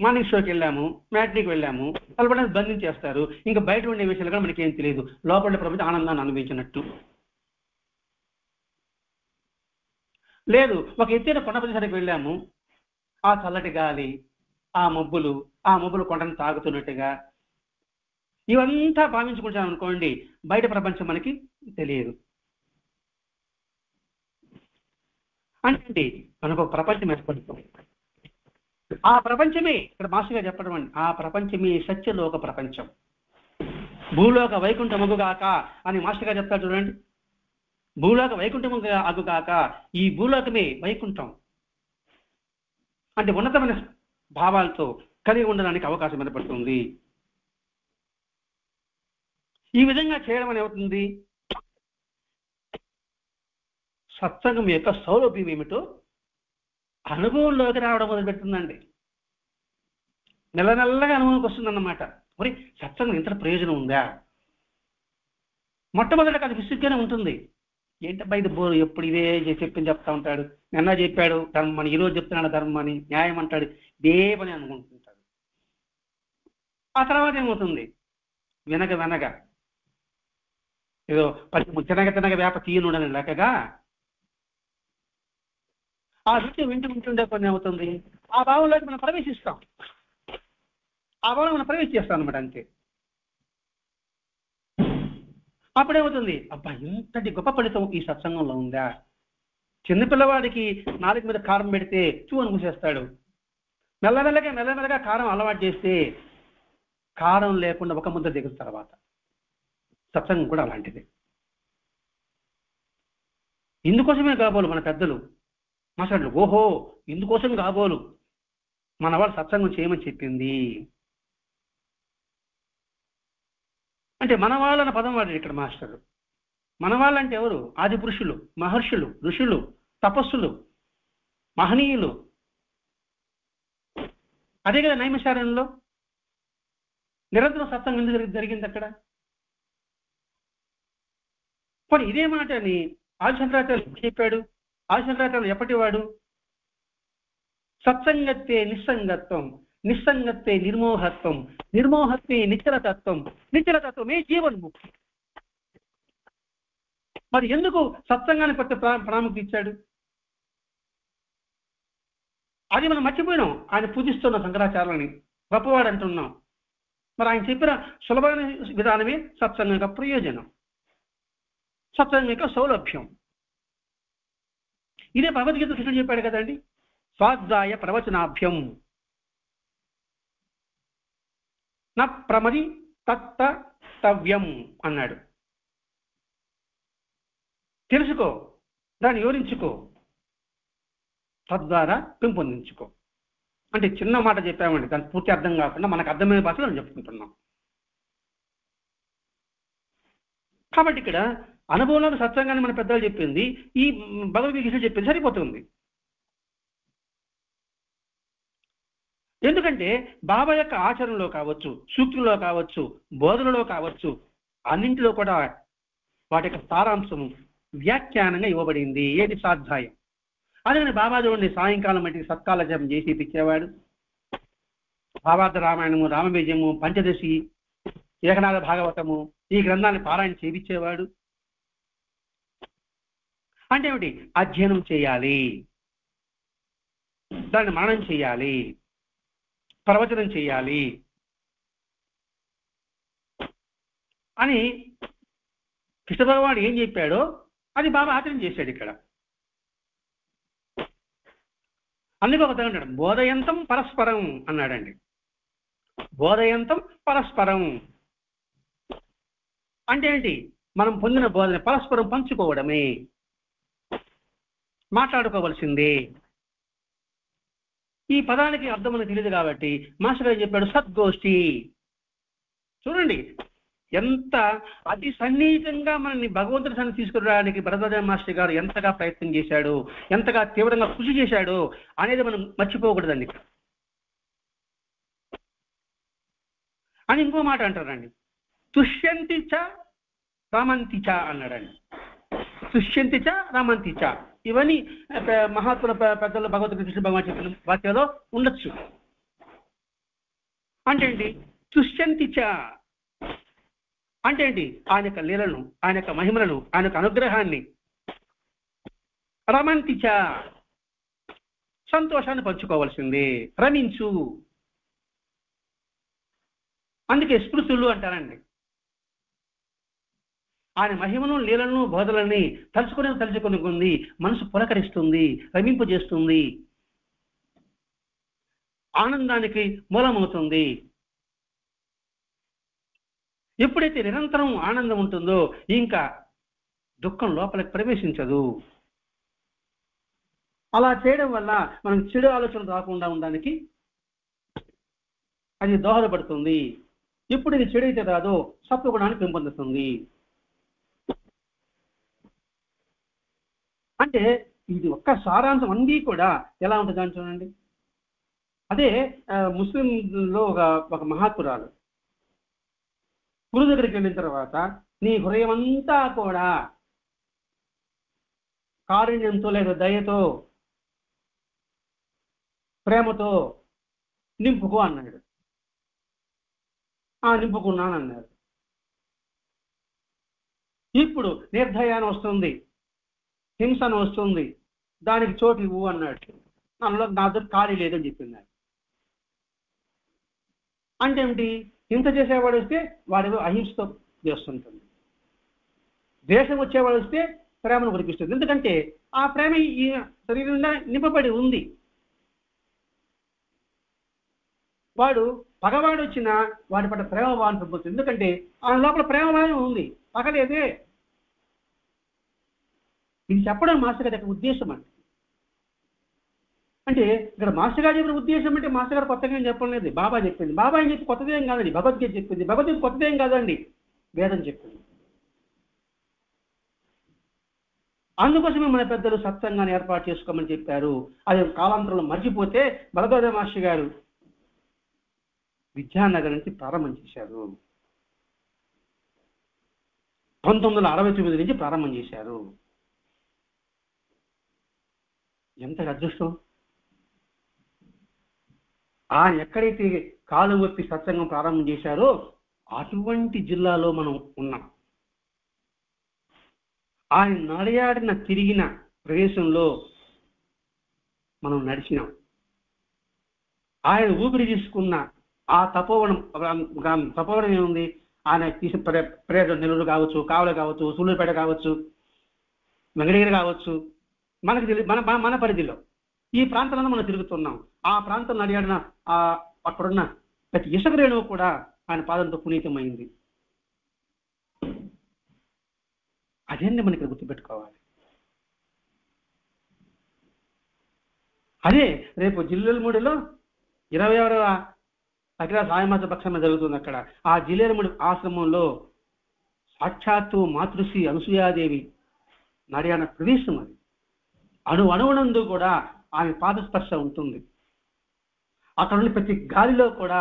మార్నింగ్ షోకి వెళ్ళాము, మ్యాట్నీకి వెళ్ళాము, తలపడిన బంధించేస్తారు. ఇంకా బయట ఉండే విషయాలు కూడా మనకేం తెలియదు, లోపల ప్రపంచం ఆనందాన్ని అనుభవించినట్టు. లేదు, ఒక ఎత్తైన కొండ ప్రదేశానికి వెళ్ళాము, ఆ చల్లటి గాలి, ఆ మబ్బులు కొండను తాగుతున్నట్టుగా ఇవంతా భావించుకుంటాం అనుకోండి, బయట ప్రపంచం మనకి తెలియదు. అంటే మనకు ఒక ప్రపంచం ఏర్పడుతుంది. ఆ ప్రపంచమే ఇక్కడ మాస్టర్గా చెప్పడం అండి, ఆ ప్రపంచమే సత్యలోక ప్రపంచం. భూలోక వైకుంఠమగుగాక అని మాస్టర్ గారు చెప్తారు చూడండి. భూలోక వైకుంఠము అగుగాక, ఈ భూలోకమే వైకుంఠం అంటే ఉన్నతమైన భావాలతో కలిగి ఉండడానికి అవకాశం ఏర్పడుతుంది. ఈ విధంగా చేయడం అని అవుతుంది సత్సంగం యొక్క సౌలభ్యం ఏమిటో అనుభవంలోకి రావడం మొదలుపెడుతుందండి. నెలనెల్లగా అనుభవంకి వస్తుందన్నమాట. మరి సత్సంగం ఇంత ప్రయోజనం ఉందా? మొట్టమొదటి అది విసుగ్గానే ఉంటుంది. ఏంటబ్బా ఇది బోరు, ఎప్పుడు ఇదే చెప్తా ఉంటాడు, నిన్న చెప్పాడు ధర్మం అని, ఈరోజు చెప్తున్నాడు ధర్మం అని, న్యాయం అంటాడు, ఇదే పని అనుకుంటుంటాడు. ఆ తర్వాత ఏమవుతుంది, వినగ ఏదో తినగ వేప తీయనుడని లెక్కగా ఆ వింటుండే కొన్ని అవుతుంది. ఆ భావంలోకి మనం ప్రవేశిస్తాం, ఆ భావం మనం ప్రవేశిస్తాం అనమాట. అంతే. అప్పుడేమవుతుంది, అబ్బా ఇంతటి గొప్ప ఫలితం ఈ సత్సంగంలో ఉందా. చిన్నపిల్లవాడికి నాలుగు మీద కారం పెడితే అని మూసేస్తాడు. మెల్లమెల్లగా కారం అలవాటు చేస్తే కారం లేకుండా ఒక ముద్ద దిగుల తర్వాత సత్సంగం కూడా అలాంటిది. ఇందుకోసమే కాబోలు మన పెద్దలు మాట్లాడు, ఓహో ఇందుకోసం కాబోలు మన వాళ్ళు సత్సంగం చేయమని చెప్పింది అంటే మన వాళ్ళన్న పదం వాడారు ఇక్కడ మాస్టర్. మన వాళ్ళంటే ఎవరు? ఆది పురుషులు, మహర్షులు, ఋషులు, తపస్సులు, మహనీయులు. అదే కదా నైమిషారణ్యంలో నిరంతరం సత్సంగం ఎందుకు జరిగింది అక్కడ. పోనీ ఇదే మాట అని ఆదిశంకరాచార్యులు ఎప్పుడు చెప్పాడు? ఆదిశంకరాచార్యులు ఎప్పటివాడు? సత్సంగత్వే నిస్సంగత్వం, నిస్సంగత్వే నిర్మోహత్వం, నిర్మోహత్వే నిశ్చలతత్వం, నిశ్చలతత్వమే జీవన్ముక్తి. మరి ఎందుకు సత్సంగాన్ని పట్ల ప్రాముఖ్యత ఇచ్చాడు? అది మనం మర్చిపోయినాం. ఆయన పూజిస్తున్న శంకరాచార్యులని గొప్పవాడు అంటున్నాం. మరి ఆయన చెప్పిన సులభమైన విధానమే సత్సంగం యొక్క ప్రయోజనం, సత్సంగం యొక్క సౌలభ్యం. ఇదే భగవద్గీత కృష్ణుడు చెప్పాడు కదండి, స్వాధ్యాయ ప్రవచనాభ్యం న ప్రమది తత్తవ్యం అన్నాడు. తెలుసుకో, దాన్ని వివరించుకో, తద్వారా పెంపొందించుకో. అంటే చిన్న మాట చెప్పామండి, దానికి పూర్తి అర్థం కాకుండా మనకు అర్థమైన భాషలో మనం చెప్పుకుంటున్నాం. కాబట్టి ఇక్కడ అనుభవంలో సత్సంగాన్ని మన పెద్దలు చెప్పింది, ఈ భగవద్గీత చెప్పింది సరిపోతుంది. ఎందుకంటే బాబా యొక్క ఆచరణలో కావచ్చు, సూక్తుల్లో కావచ్చు, బోధనలో కావచ్చు, అన్నింటిలో కూడా వాటి యొక్క సారాంశము వ్యాఖ్యానంగా ఇవ్వబడింది. ఏది? స్వాధ్యాయం. అందుకని బాబా చూడండి సాయంకాలం మట్టికి సత్కాల జపం చేసి ఇచ్చేవాడు. భావార్థ రామాయణము, రామబీజము, పంచదశి, ఏకనాథ భాగవతము ఈ గ్రంథాన్ని పారాయణ చేయించేవాడు. అంటే ఏమిటి? అధ్యయనం చేయాలి, దాన్ని మననం చేయాలి, ప్రవచనం చేయాలి అని కృష్ణ భగవానుడు ఏం చెప్పాడో అది బాబా ఆచరణ చేశాడు ఇక్కడ. అందుకే ఒక అంటాడు, బోధయంతం పరస్పరం అన్నాడండి. బోధయంతం పరస్పరం అంటే ఏంటి? మనం పొందిన బోధన పరస్పరం పంచుకోవడమే, మాట్లాడుకోవలసిందే. ఈ పదానికి అర్థం మనకు తెలియదు కాబట్టి మాస్టర్ గారు చెప్పాడు సద్గోష్ఠి. చూడండి ఎంత అతి సన్నిహితంగా మనల్ని భగవంతుడి సన్ని తీసుకురావడానికి భరద్వాజ మాస్టర్ గారు ఎంతగా ప్రయత్నం చేశాడు, ఎంతగా తీవ్రంగా కృషి చేశాడు అనేది మనం మర్చిపోకూడదండి. అని ఇంకో మాట అంటారండి, తుష్యంతి చ రమంతి చ అన్నాడండి. తుష్యంతి చ రమంతి చ ఇవన్నీ మహాత్ముల పెద్దలు భగవద్గీత కృష్ణ భగవాన్ చెప్పిన వాక్యాలో ఉండొచ్చు. అంటే ఏంటి? తుష్యంతి చ అంటే ఏంటి? ఆయన యొక్క లీలను, ఆయన యొక్క మహిమలను, ఆయన యొక్క అనుగ్రహాన్ని, రమంతి చ సంతోషాన్ని పంచుకోవాల్సిందే, రమించు. అందుకే స్పృశులు అంటారండి. ఆయన మహిమను, లీలను, బోధలని తలుచుకుని కొంది మనసు పులకరిస్తుంది, రమింపజేస్తుంది, ఆనందానికి మూలమవుతుంది. ఎప్పుడైతే నిరంతరం ఆనందం ఉంటుందో ఇంకా దుఃఖం లోపలికి ప్రవేశించదు. అలా చేయడం వల్ల మనం చెడు ఆలోచనలు రాకుండా ఉండడానికి అది దోహదపడుతుంది. ఇప్పుడు ఇది చెడు అయితే రాదో సత్వగుణాన్ని పెంపొందుతుంది. అంటే ఇది ఒక్క సారాంశం అన్నీ కూడా ఎలా ఉంటుందని చూడండి. అదే ముస్లింలో ఒక మహాత్మురాలు గురువు దగ్గరికి వెళ్ళిన తర్వాత నీ హృదయం అంతా కూడా కారుణ్యంతో లేదా దయతో ప్రేమతో నింపుకో అన్నాడు. నింపుకున్నానన్నారు. ఇప్పుడు నిర్దయాన్ని వస్తుంది, హింసను వస్తుంది, దానికి చోటు ఇవ్వు అన్నాడు. అందులో నా దగ్గర ఖాళీ లేదని చెప్పింది. అంటే ఏమిటి? హింస చేసేవాడు వస్తే వాడు అహింసతో చేస్తుంటుంది, ద్వేషం వచ్చేవాడు వస్తే ప్రేమను కురిపిస్తుంది. ఎందుకంటే ఆ ప్రేమ ఈ శరీరంలో నింపబడి ఉంది. వాడు పగవాడు వచ్చినా వాడి పట్ల ప్రేమ భావం పెంపుతుంది. ఎందుకంటే ఆ లోపల ప్రేమ భావం ఉంది, పగలేదే. ఇది చెప్పడం మాస్టర్ గారి యొక్క ఉద్దేశం అండి. అంటే ఇక్కడ మాస్టర్ గారు చెప్పిన ఉద్దేశం అంటే మాస్టర్ గారు కొత్తగా ఏం చెప్పలేదు, బాబా చెప్పింది. బాబా ఏం చెప్పి కొత్తదేం కాదండి, భగవద్గీత చెప్పింది. భగవద్గీత కొత్తదేం కాదండి, వేదం చెప్పింది. అందుకోసమే మన పెద్దలు సత్సంగాన్ని ఏర్పాటు చేసుకోమని చెప్పారు. అది కాలాంతరంలో మర్చిపోతే బలగోద మాస్టర్ గారు విద్యానగర్ నుంచి ప్రారంభం చేశారు. 1969 నుంచి ప్రారంభం చేశారు. ఎంత అదృష్టం! ఆయన ఎక్కడైతే కాలు ఒప్పి సత్సంగం ప్రారంభం చేశారో అటువంటి జిల్లాలో మనం ఉన్నాం. ఆయన నడియాడిన తిరిగిన ప్రదేశంలో మనం నడిచినాం. ఆయన ఊపిరి తీసుకున్న ఆ తపోవనం ఏముంది? ఆయన తీసి నెల్లూరు కావచ్చు, కావలి కావచ్చు, సూళ్ళూరుపేట కావచ్చు, వెంకటగిరి కావచ్చు, మనకు మన పరిధిలో ఈ ప్రాంతాలను మనం తిరుగుతున్నాం. ఆ ప్రాంతం నడియాడిన అక్కడున్న ప్రతి ఇసుక రేణువు కూడా ఆయన పాదంతో పునీతమైంది. అదేంటి మనకి గుర్తుపెట్టుకోవాలి. అదే రేపు జిల్లెలమూడిలో 26వ అఖిల సాయమాత పక్షాన జరుగుతుంది. అక్కడ ఆ జిల్లెలమూడి ఆశ్రమంలో సాక్షాత్తు మాతృశ్రీ అనసూయాదేవి నడియాడిన ప్రదేశం అది. అణువణువునందు కూడా ఆమె పాదస్పర్శ ఉంటుంది. అక్కడ నుండి ప్రతి గాలిలో కూడా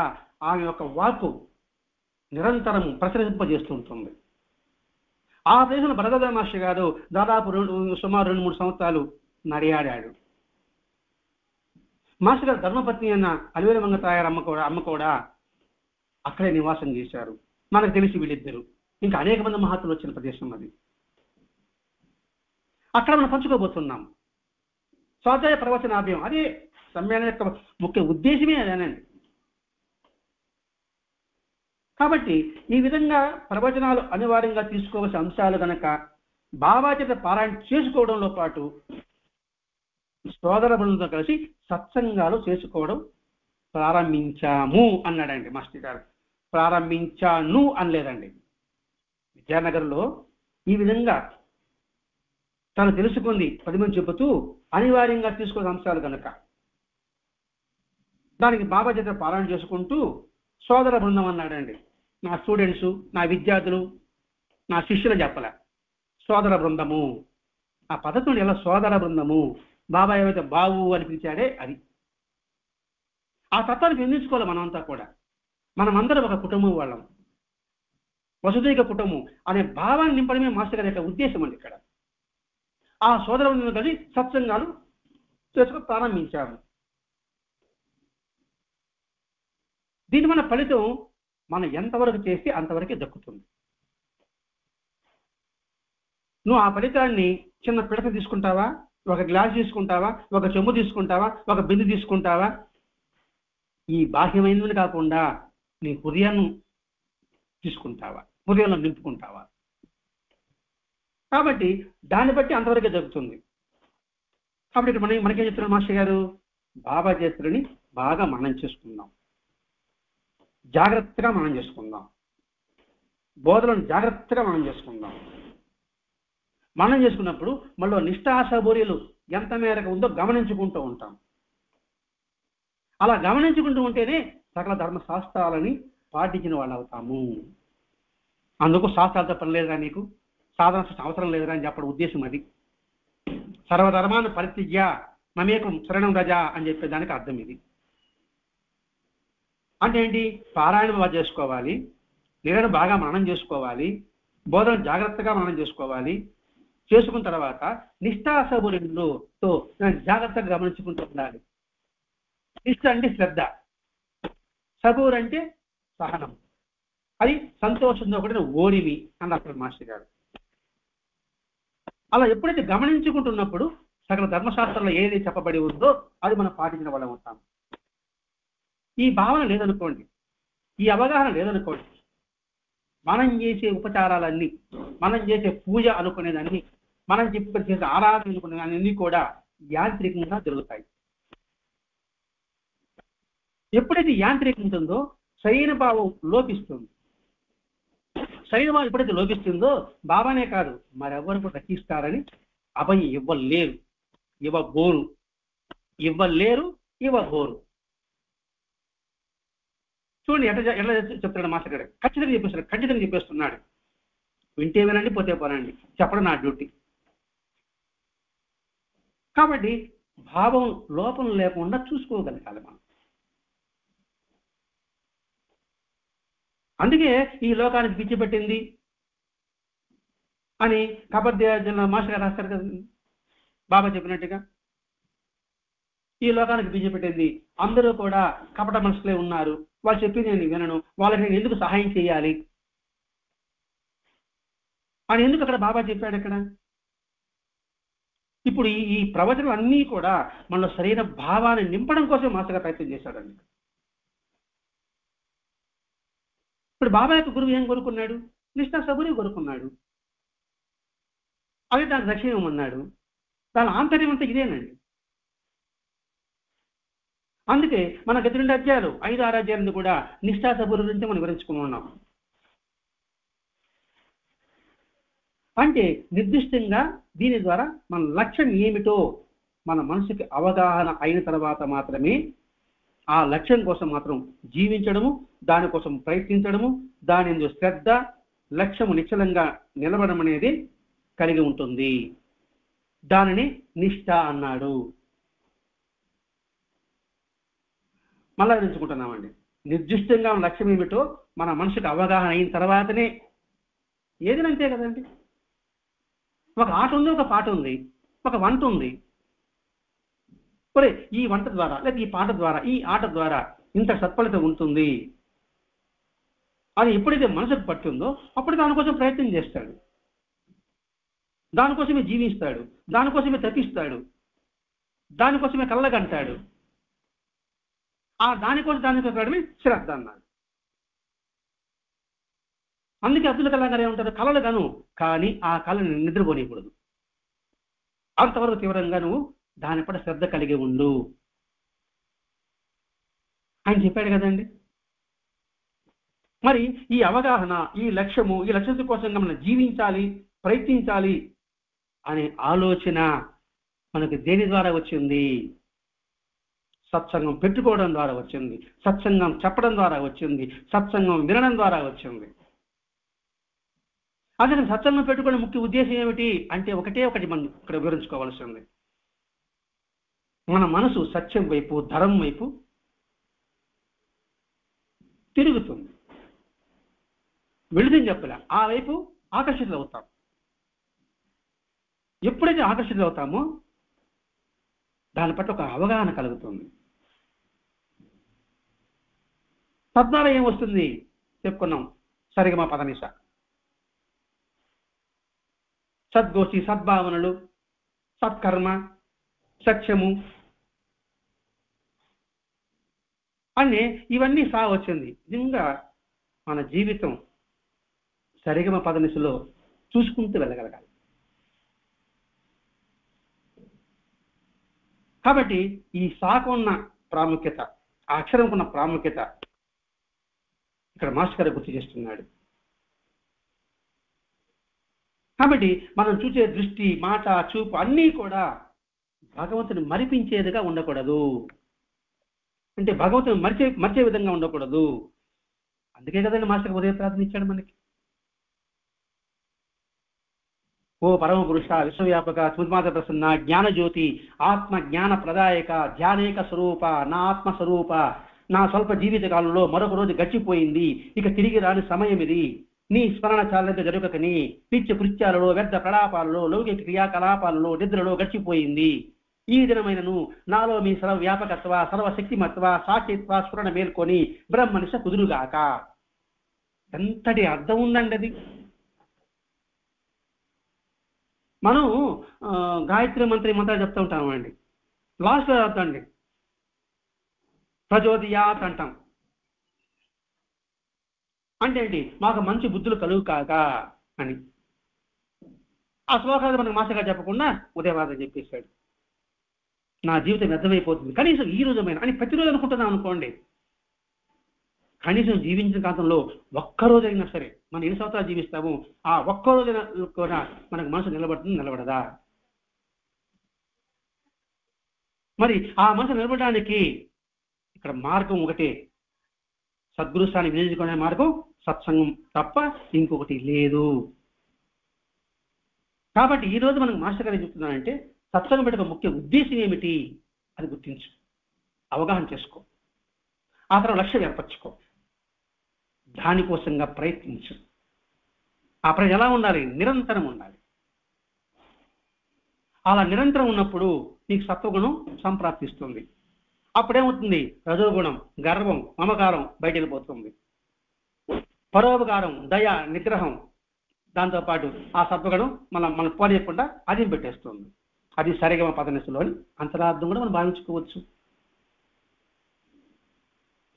ఆమె యొక్క వాక్కు నిరంతరం ప్రసరింపజేస్తుంటుంది. ఆ ప్రదేశంలో భరద్వాజ మాస్టర్ గారు దాదాపు సుమారు 2-3 సంవత్సరాలు నడియాడాడు. మాస్టర్ గారు ధర్మపత్ని అన్న అలివేలు మంగతాయారు అమ్మ కూడా అక్కడే నివాసం చేశారు. మనకు తెలిసి వీళ్ళిద్దరు ఇంకా అనేక మంది మహాత్ములు వచ్చిన ప్రదేశం అది. అక్కడ మనం పంచుకోబోతున్నాం స్వాధ్యాయ ప్రవచనాభ్యం. అదే సమ్మేళనం యొక్క ముఖ్య ఉద్దేశమే అదేనండి. కాబట్టి ఈ విధంగా ప్రవచనాలు అనివార్యంగా తీసుకోవాల్సిన అంశాలు కనుక బాబా చేత పారాయణ చేసుకోవడంలో పాటు సోదర బృందంతో కలిసి సత్సంగాలు చేసుకోవడం ప్రారంభించాము అన్నాడండి మాస్టర్ గారు. ప్రారంభించాను అనలేదండి. విద్యానగర్లో ఈ విధంగా తను తెలుసుకుంది 10 మంది చెబుతూ అనివార్యంగా తీసుకునే అంశాలు కనుక దానికి బాబా చేత పారాయణ చేసుకుంటూ సోదర బృందం అన్నాడండి. నా స్టూడెంట్స్, నా విద్యార్థులు, నా శిష్యులు చెప్పలే, సోదర బృందము. ఆ పద్ధతిని ఎలా సోదర బృందము, బాబా ఏమైతే బావు అనిపించాడే అది. ఆ తత్వానికి నిందించుకోవాలి మనమంతా కూడా. మనమందరం ఒక కుటుంబం వాళ్ళం, వసుదైక కుటుంబం అనే భావాన్ని నింపడమే మాస్టర్ గారి యొక్క ఉద్దేశం అండి. ఇక్కడ ఆ సోదర బృందం కలిసి సత్సంగాలు చేసుకుని ప్రారంభించాము. దీని మన ఫలితం మనం ఎంతవరకు చేస్తే అంతవరకే దక్కుతుంది. నువ్వు ఆ ఫలితాన్ని చిన్న పిడత తీసుకుంటావా, ఒక గ్లాస్ తీసుకుంటావా, ఒక చెంబు తీసుకుంటావా, ఒక బిందు తీసుకుంటావా? ఈ బాహ్యమైనది కాకుండా నీ హృదయాన్ని తీసుకుంటావా, హృదయంలో నింపుకుంటావా? కాబట్టి దాన్ని బట్టి అంతవరకే జరుగుతుంది. కాబట్టి ఇక్కడ మనకేం చెప్తున్నారు మాస్టర్ గారు? బాబా చేతులని బాగా మనం చేసుకుందాం, జాగ్రత్తగా మనం చేసుకుందాం, బోధలను జాగ్రత్తగా మనం చేసుకుందాం. మనం చేసుకున్నప్పుడు మళ్ళీ నిష్ఠాసబోర్యలు ఎంత మేరకు ఉందో గమనించుకుంటూ ఉంటాం. అలా గమనించుకుంటూ ఉంటేనే సకల ధర్మశాస్త్రాలని పాటించిన వాళ్ళు అవుతాము. అందుకు శాస్త్రాలతో పని లేదురా, నీకు సాధన అవసరం లేదురా అని చెప్పడం ఉద్దేశం అది. సర్వధర్మాన్ని పరిత్యజ్య మమేకం శరణం రజా అని చెప్పేదానికి అర్థం ఇది. అంటే ఏంటి? పారాయణ బాగా చేసుకోవాలి, నేను బాగా మననం చేసుకోవాలి, బోధన జాగ్రత్తగా మననం చేసుకోవాలి. చేసుకున్న తర్వాత నిష్ఠాసబురితో జాగ్రత్తగా గమనించుకుంటూ ఉండాలి. నిష్ఠ అంటే శ్రద్ధ, సబూర్ అంటే సహనం, అది సంతోషంతో కూడిన ఓడిమి అన్నారు మాస్టర్ గారు. అలా ఎప్పుడైతే గమనించుకుంటున్నప్పుడు సకల ధర్మశాస్త్రంలో ఏది చెప్పబడి ఉందో అది మనం పాటించిన వాళ్ళం అవుతాం. ఈ భావన లేదనుకోండి, ఈ అవగాహన లేదనుకోండి, మనం చేసే ఉపచారాలన్నీ, మనం చేసే పూజ అనుకునేదాన్ని, మనం చేసే ఆరాధన అనుకునేదాన్ని కూడా యాంత్రికంగా జరుగుతాయి. ఎప్పుడైతే యాంత్రికం ఉంటుందో శరీర భావం లోపిస్తుంది. శరీర భావం ఎప్పుడైతే లోపిస్తుందో బాబానే కాదు మరెవరు కూడా రక్షిస్తారని అభయం ఇవ్వలేరు, ఇవ్వబోరు, ఇవ్వబోరు. చూడండి ఎట్లా చెప్తున్నాడు మాస్టర్ గారు. ఖచ్చితంగా చెప్పేస్తున్నాడు. వింటే వినండి, పోతే పోనండి, చెప్పడం నా డ్యూటీ. కాబట్టి భావం లోపం లేకుండా చూసుకోగలగాలి మనం. అందుకే ఈ లోకానికి పిచ్చి పెట్టింది అని కబర్దేవ మాస్టర్ గారు రాస్తారు కదా, బాబా చెప్పినట్టుగా. ఈ లోకానికి పిచ్చి పెట్టింది, అందరూ కూడా కపట మనుషులే ఉన్నారు, వాళ్ళు చెప్పింది నేను వినను, వాళ్ళకి నేను ఎందుకు సహాయం చేయాలి అని ఎందుకు అక్కడ బాబా చెప్పాడు. ఇక్కడ ఇప్పుడు ఈ ప్రవచనం అన్నీ కూడా మన సరైన భావాన్ని నింపడం కోసం మాస్టర్ ప్రయత్నం చేశాడండి. ఇప్పుడు బాబా యొక్క గురువు ఏం కోరుకున్నాడు? నిష్ఠా సబూరి కోరుకున్నాడు. అవి దాని లక్ష్యం అన్నాడు. దాని ఆంతర్యం అంతా ఇదేనండి. అందుకే మన గత 2 అధ్యాయాలు 5-6 అధ్యాయాలను కూడా నిష్ఠా సబూరి గురించి మనం వివరించుకుని ఉన్నాం. అంటే నిర్దిష్టంగా దీని ద్వారా మన లక్ష్యం ఏమిటో మన మనసుకి అవగాహన అయిన తర్వాత మాత్రమే ఆ లక్ష్యం కోసం మాత్రం జీవించడము, దానికోసం ప్రయత్నించడము, దాని యందు శ్రద్ధ, లక్ష్యము నిశ్చలంగా నిలబడడం అనేది కలిగి ఉంటుంది. దానిని నిష్ఠ అన్నాడు. మళ్ళా వివరించుకుంటున్నామండి. నిర్దిష్టంగా లక్ష్యం ఏమిటో మన మనసుకు అవగాహన అయిన తర్వాతనే, ఏదైనా అంతే కదండి. ఒక ఆట ఉంది, ఒక పాట ఉంది, ఒక వంట ఉంది. ఈ వంట ద్వారా లేదా ఈ పాట ద్వారా, ఈ ఆట ద్వారా ఇంత సత్ఫలితం ఉంటుంది అని ఎప్పుడైతే మనసుకు పట్టుందో అప్పుడు దానికోసం ప్రయత్నం చేస్తాడు, దానికోసమే జీవిస్తాడు, దానికోసమే తప్పిస్తాడు, దానికోసమే కళ్ళగంటాడు. ఆ దానికోసమే శ్రద్ధ అన్నాడు. అందుకే అబ్దుల్ కలాం గారు ఏమంటారు? కళలు గాను, కానీ ఆ కళను నిద్రపోనికూడదు. అంతవరకు తీవ్రంగా నువ్వు దాని పట్ల శ్రద్ధ కలిగి ఉండు ఆయన చెప్పాడు కదండి. మరి ఈ అవగాహన, ఈ లక్ష్యము, ఈ లక్ష్యం కోసం మనం జీవించాలి, ప్రయత్నించాలి అనే ఆలోచన మనకు దేని ద్వారా వచ్చింది? సత్సంగం పెట్టుకోవడం ద్వారా వచ్చింది, సత్సంగం చెప్పడం ద్వారా వచ్చింది, సత్సంగం వినడం ద్వారా వచ్చింది. అసలు సత్సంగం పెట్టుకోవడం ముఖ్య ఉద్దేశం ఏమిటి అంటే ఒకటి మనం ఇక్కడ వివరించుకోవాల్సింది. మన మనసు సత్యం వైపు, ధర్మం వైపు తిరుగుతుంది. వెళుతుంది చెప్పలే, ఆ వైపు ఆకర్షితులు అవుతాం. ఎప్పుడైతే ఆకర్షితులు అవుతామో దాని పట్ల ఒక అవగాహన కలుగుతుంది. తద్వారా ఏమొస్తుంది చెప్పుకున్నాం, సరిగమ పదనిస, సద్గోష్ఠి, సద్భావనలు, సత్కర్మ, సత్యము అనే ఇవన్నీ వచ్చింది. నిజంగా మన జీవితం సరిగమ పదనిశలో చూసుకుంటూ వెళ్ళగలగాలి. కాబట్టి ఈ సాకు ఉన్న ప్రాముఖ్యత, ఆ అక్షరం ఉన్న ప్రాముఖ్యత ఇక్కడ మాస్టర్ గారు గుర్తు చేస్తున్నాడు. కాబట్టి మనం చూసే దృష్టి, మాట, చూపు అన్నీ కూడా భగవంతుని మరిపించేదిగా ఉండకూడదు. అంటే భగవంతుని మరిచే విధంగా ఉండకూడదు. అందుకే కదండి మాస్టర్ ఉదయ ప్రార్థన ఇచ్చాడు మనకి. ఓ పరమ పురుష, విశ్వవ్యాపక, స్మృతిమాత ప్రసన్న, జ్ఞానజ్యోతి, ఆత్మ జ్ఞాన ప్రదాయక, ధ్యానేక స్వరూప, నా ఆత్మస్వరూప, నా స్వల్ప జీవిత కాలంలో మరొక రోజు గడిచిపోయింది, ఇక తిరిగి రాని సమయం ఇది. నీ స్మరణ చాలక జరుగకని నిత్య కృత్యాలలో, వ్యర్థ ప్రలాపాలలో, లౌకిక క్రియాకలాపాలలో, నిద్రలో గడిచిపోయింది. ఈ దినమైనను నాలో మీ సర్వ వ్యాపకత్వ, సర్వశక్తిమత్వ, సాక్షిత్వ స్ఫురణ మేల్కొని బ్రహ్మనిష కుదురుగాక. ఎంతటి అర్థం ఉందండి అది. మనం గాయత్రి మంత్రాలు చెప్తూ ఉంటాం అండి. లాస్ట్లో చెప్తాండి ప్రచోదయాత్ అంటాం. అంటే ఏంటి? మాకు మంచి బుద్ధులు కలుగు కాక అని. ఆ శ్లోకాలు మనకు మాసగా చెప్పకుండా ఉదయవాదం చెప్పేశాడు. నా జీవితం వ్యర్థమైపోతుంది, కనీసం ఈ రోజుమైనా అని ప్రతిరోజు అనుకుంటున్నాం అనుకోండి. కనీసం జీవించిన కాలంలో ఒక్కరోజైనా సరే, మనం ఎన్ని సంవత్సరాలు జీవిస్తాము, ఆ ఒక్కరోజైనా కూడా మనకు మనసు నిలబడదా? మరి ఆ మనసు నిలబడడానికి ఇక్కడ మార్గం ఒకటే, సద్గురు స్థానం వినియోగించుకునే మార్గం సత్సంగం తప్ప ఇంకొకటి లేదు. కాబట్టి ఈ రోజు మనకు మాస్టర్ గారు చెప్తున్నానంటే సత్సంగం పెట్టక ముఖ్య ఉద్దేశం ఏమిటి అది గుర్తించు, అవగాహన చేసుకో, ఆ తర్వాత లక్ష్యం ఏర్పరచుకో, దానికోసంగా ప్రయత్నించు. ఆ ప్రయత్నం ఎలా ఉండాలి? నిరంతరం ఉండాలి. అలా నిరంతరం ఉన్నప్పుడు నీకు సత్వగుణం సంప్రాప్తిస్తుంది. అప్పుడేమవుతుంది? రజోగుణం, గర్వం, మమకారం బయట వెళ్ళిపోతుంది. పరోపకారం, దయ, నిగ్రహం, దాంతోపాటు ఆ సత్వగుణం మనం పోనీయకుండా అది పెట్టేస్తుంది. అది సరిగమ పదనిశలోని అంతరార్థం కూడా మనం భావించుకోవచ్చు.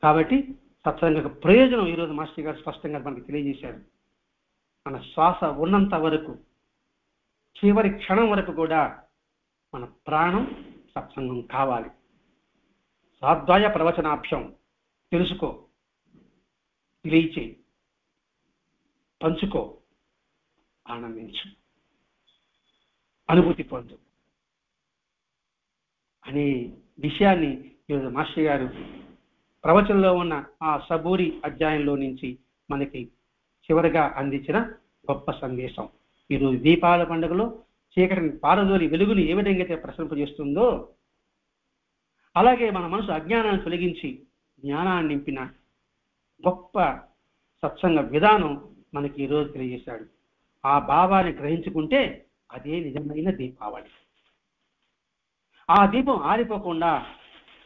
కాబట్టి సత్సంగ ప్రయోజనం ఈరోజు మాస్టర్ గారు స్పష్టంగా మనకి తెలియజేశారు. మన శ్వాస ఉన్నంత వరకు, చివరి క్షణం వరకు కూడా మన ప్రాణం సత్సంగం కావాలి. స్వాధ్యాయ ప్రవచనాభ్యం తెలుసుకో, తెలియచేయి, పంచుకో, ఆనందించు, అనుభూతి పొందు అనే విషయాన్ని ఈరోజు మాస్టర్ గారు ప్రవచనంలో ఉన్న ఆ సబూరి అధ్యాయంలో నుంచి మనకి చివరిగా అందించిన గొప్ప సందేశం. ఈరోజు దీపావళి పండుగలో చీకటిని పారదోలి వెలుగుని ఏ విధంగా అయితే ప్రసరింపజేస్తుందో, అలాగే మన మనసు అజ్ఞానాన్ని తొలగించి జ్ఞానాన్ని నింపిన గొప్ప సత్సంగ విధానం మనకి ఈరోజు తెలియజేశాడు. ఆ భావాన్ని గ్రహించుకుంటే అదే నిజమైన దీపావళి. ఆ దీపం ఆరిపోకుండా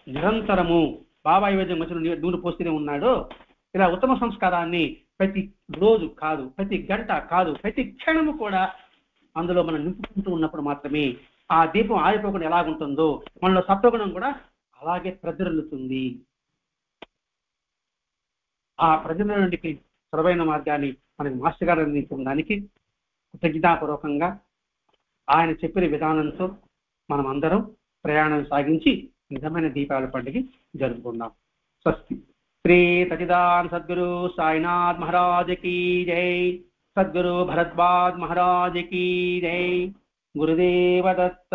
నిరంతరము బాబా ఈ విధంగా మధ్యలో నూనె పోస్తూనే ఉన్నాడో, ఇలా ఉత్తమ సంస్కారాన్ని ప్రతి రోజు కాదు, ప్రతి గంట కాదు, ప్రతి క్షణము కూడా అందులో మనం నింపుకుంటూ ఉన్నప్పుడు మాత్రమే ఆ దీపం ఆరిపోకుండా ఎలాగుంటుందో మనలో సత్వగుణం కూడా అలాగే ప్రజ్వరులుతుంది. ఆ ప్రజ్వల నుండి సరైన మార్గాన్ని మనకి మాస్టర్ గారు అందించడానికి కృతజ్ఞతాపూర్వకంగా ఆయన చెప్పిన విధానంతో మనం అందరం ప్రయాణం సాగించి నిజమైన దీపావళి పండుగ జరుపుకుందాం. స్వస్తి. శ్రీ సచిదానంద సద్గురు సాయినాథ్ మహారాజ్ కీ జై. సద్గురు భరద్వాజ్ మహారాజ్ కీ జై. గురుదేవ దత్త.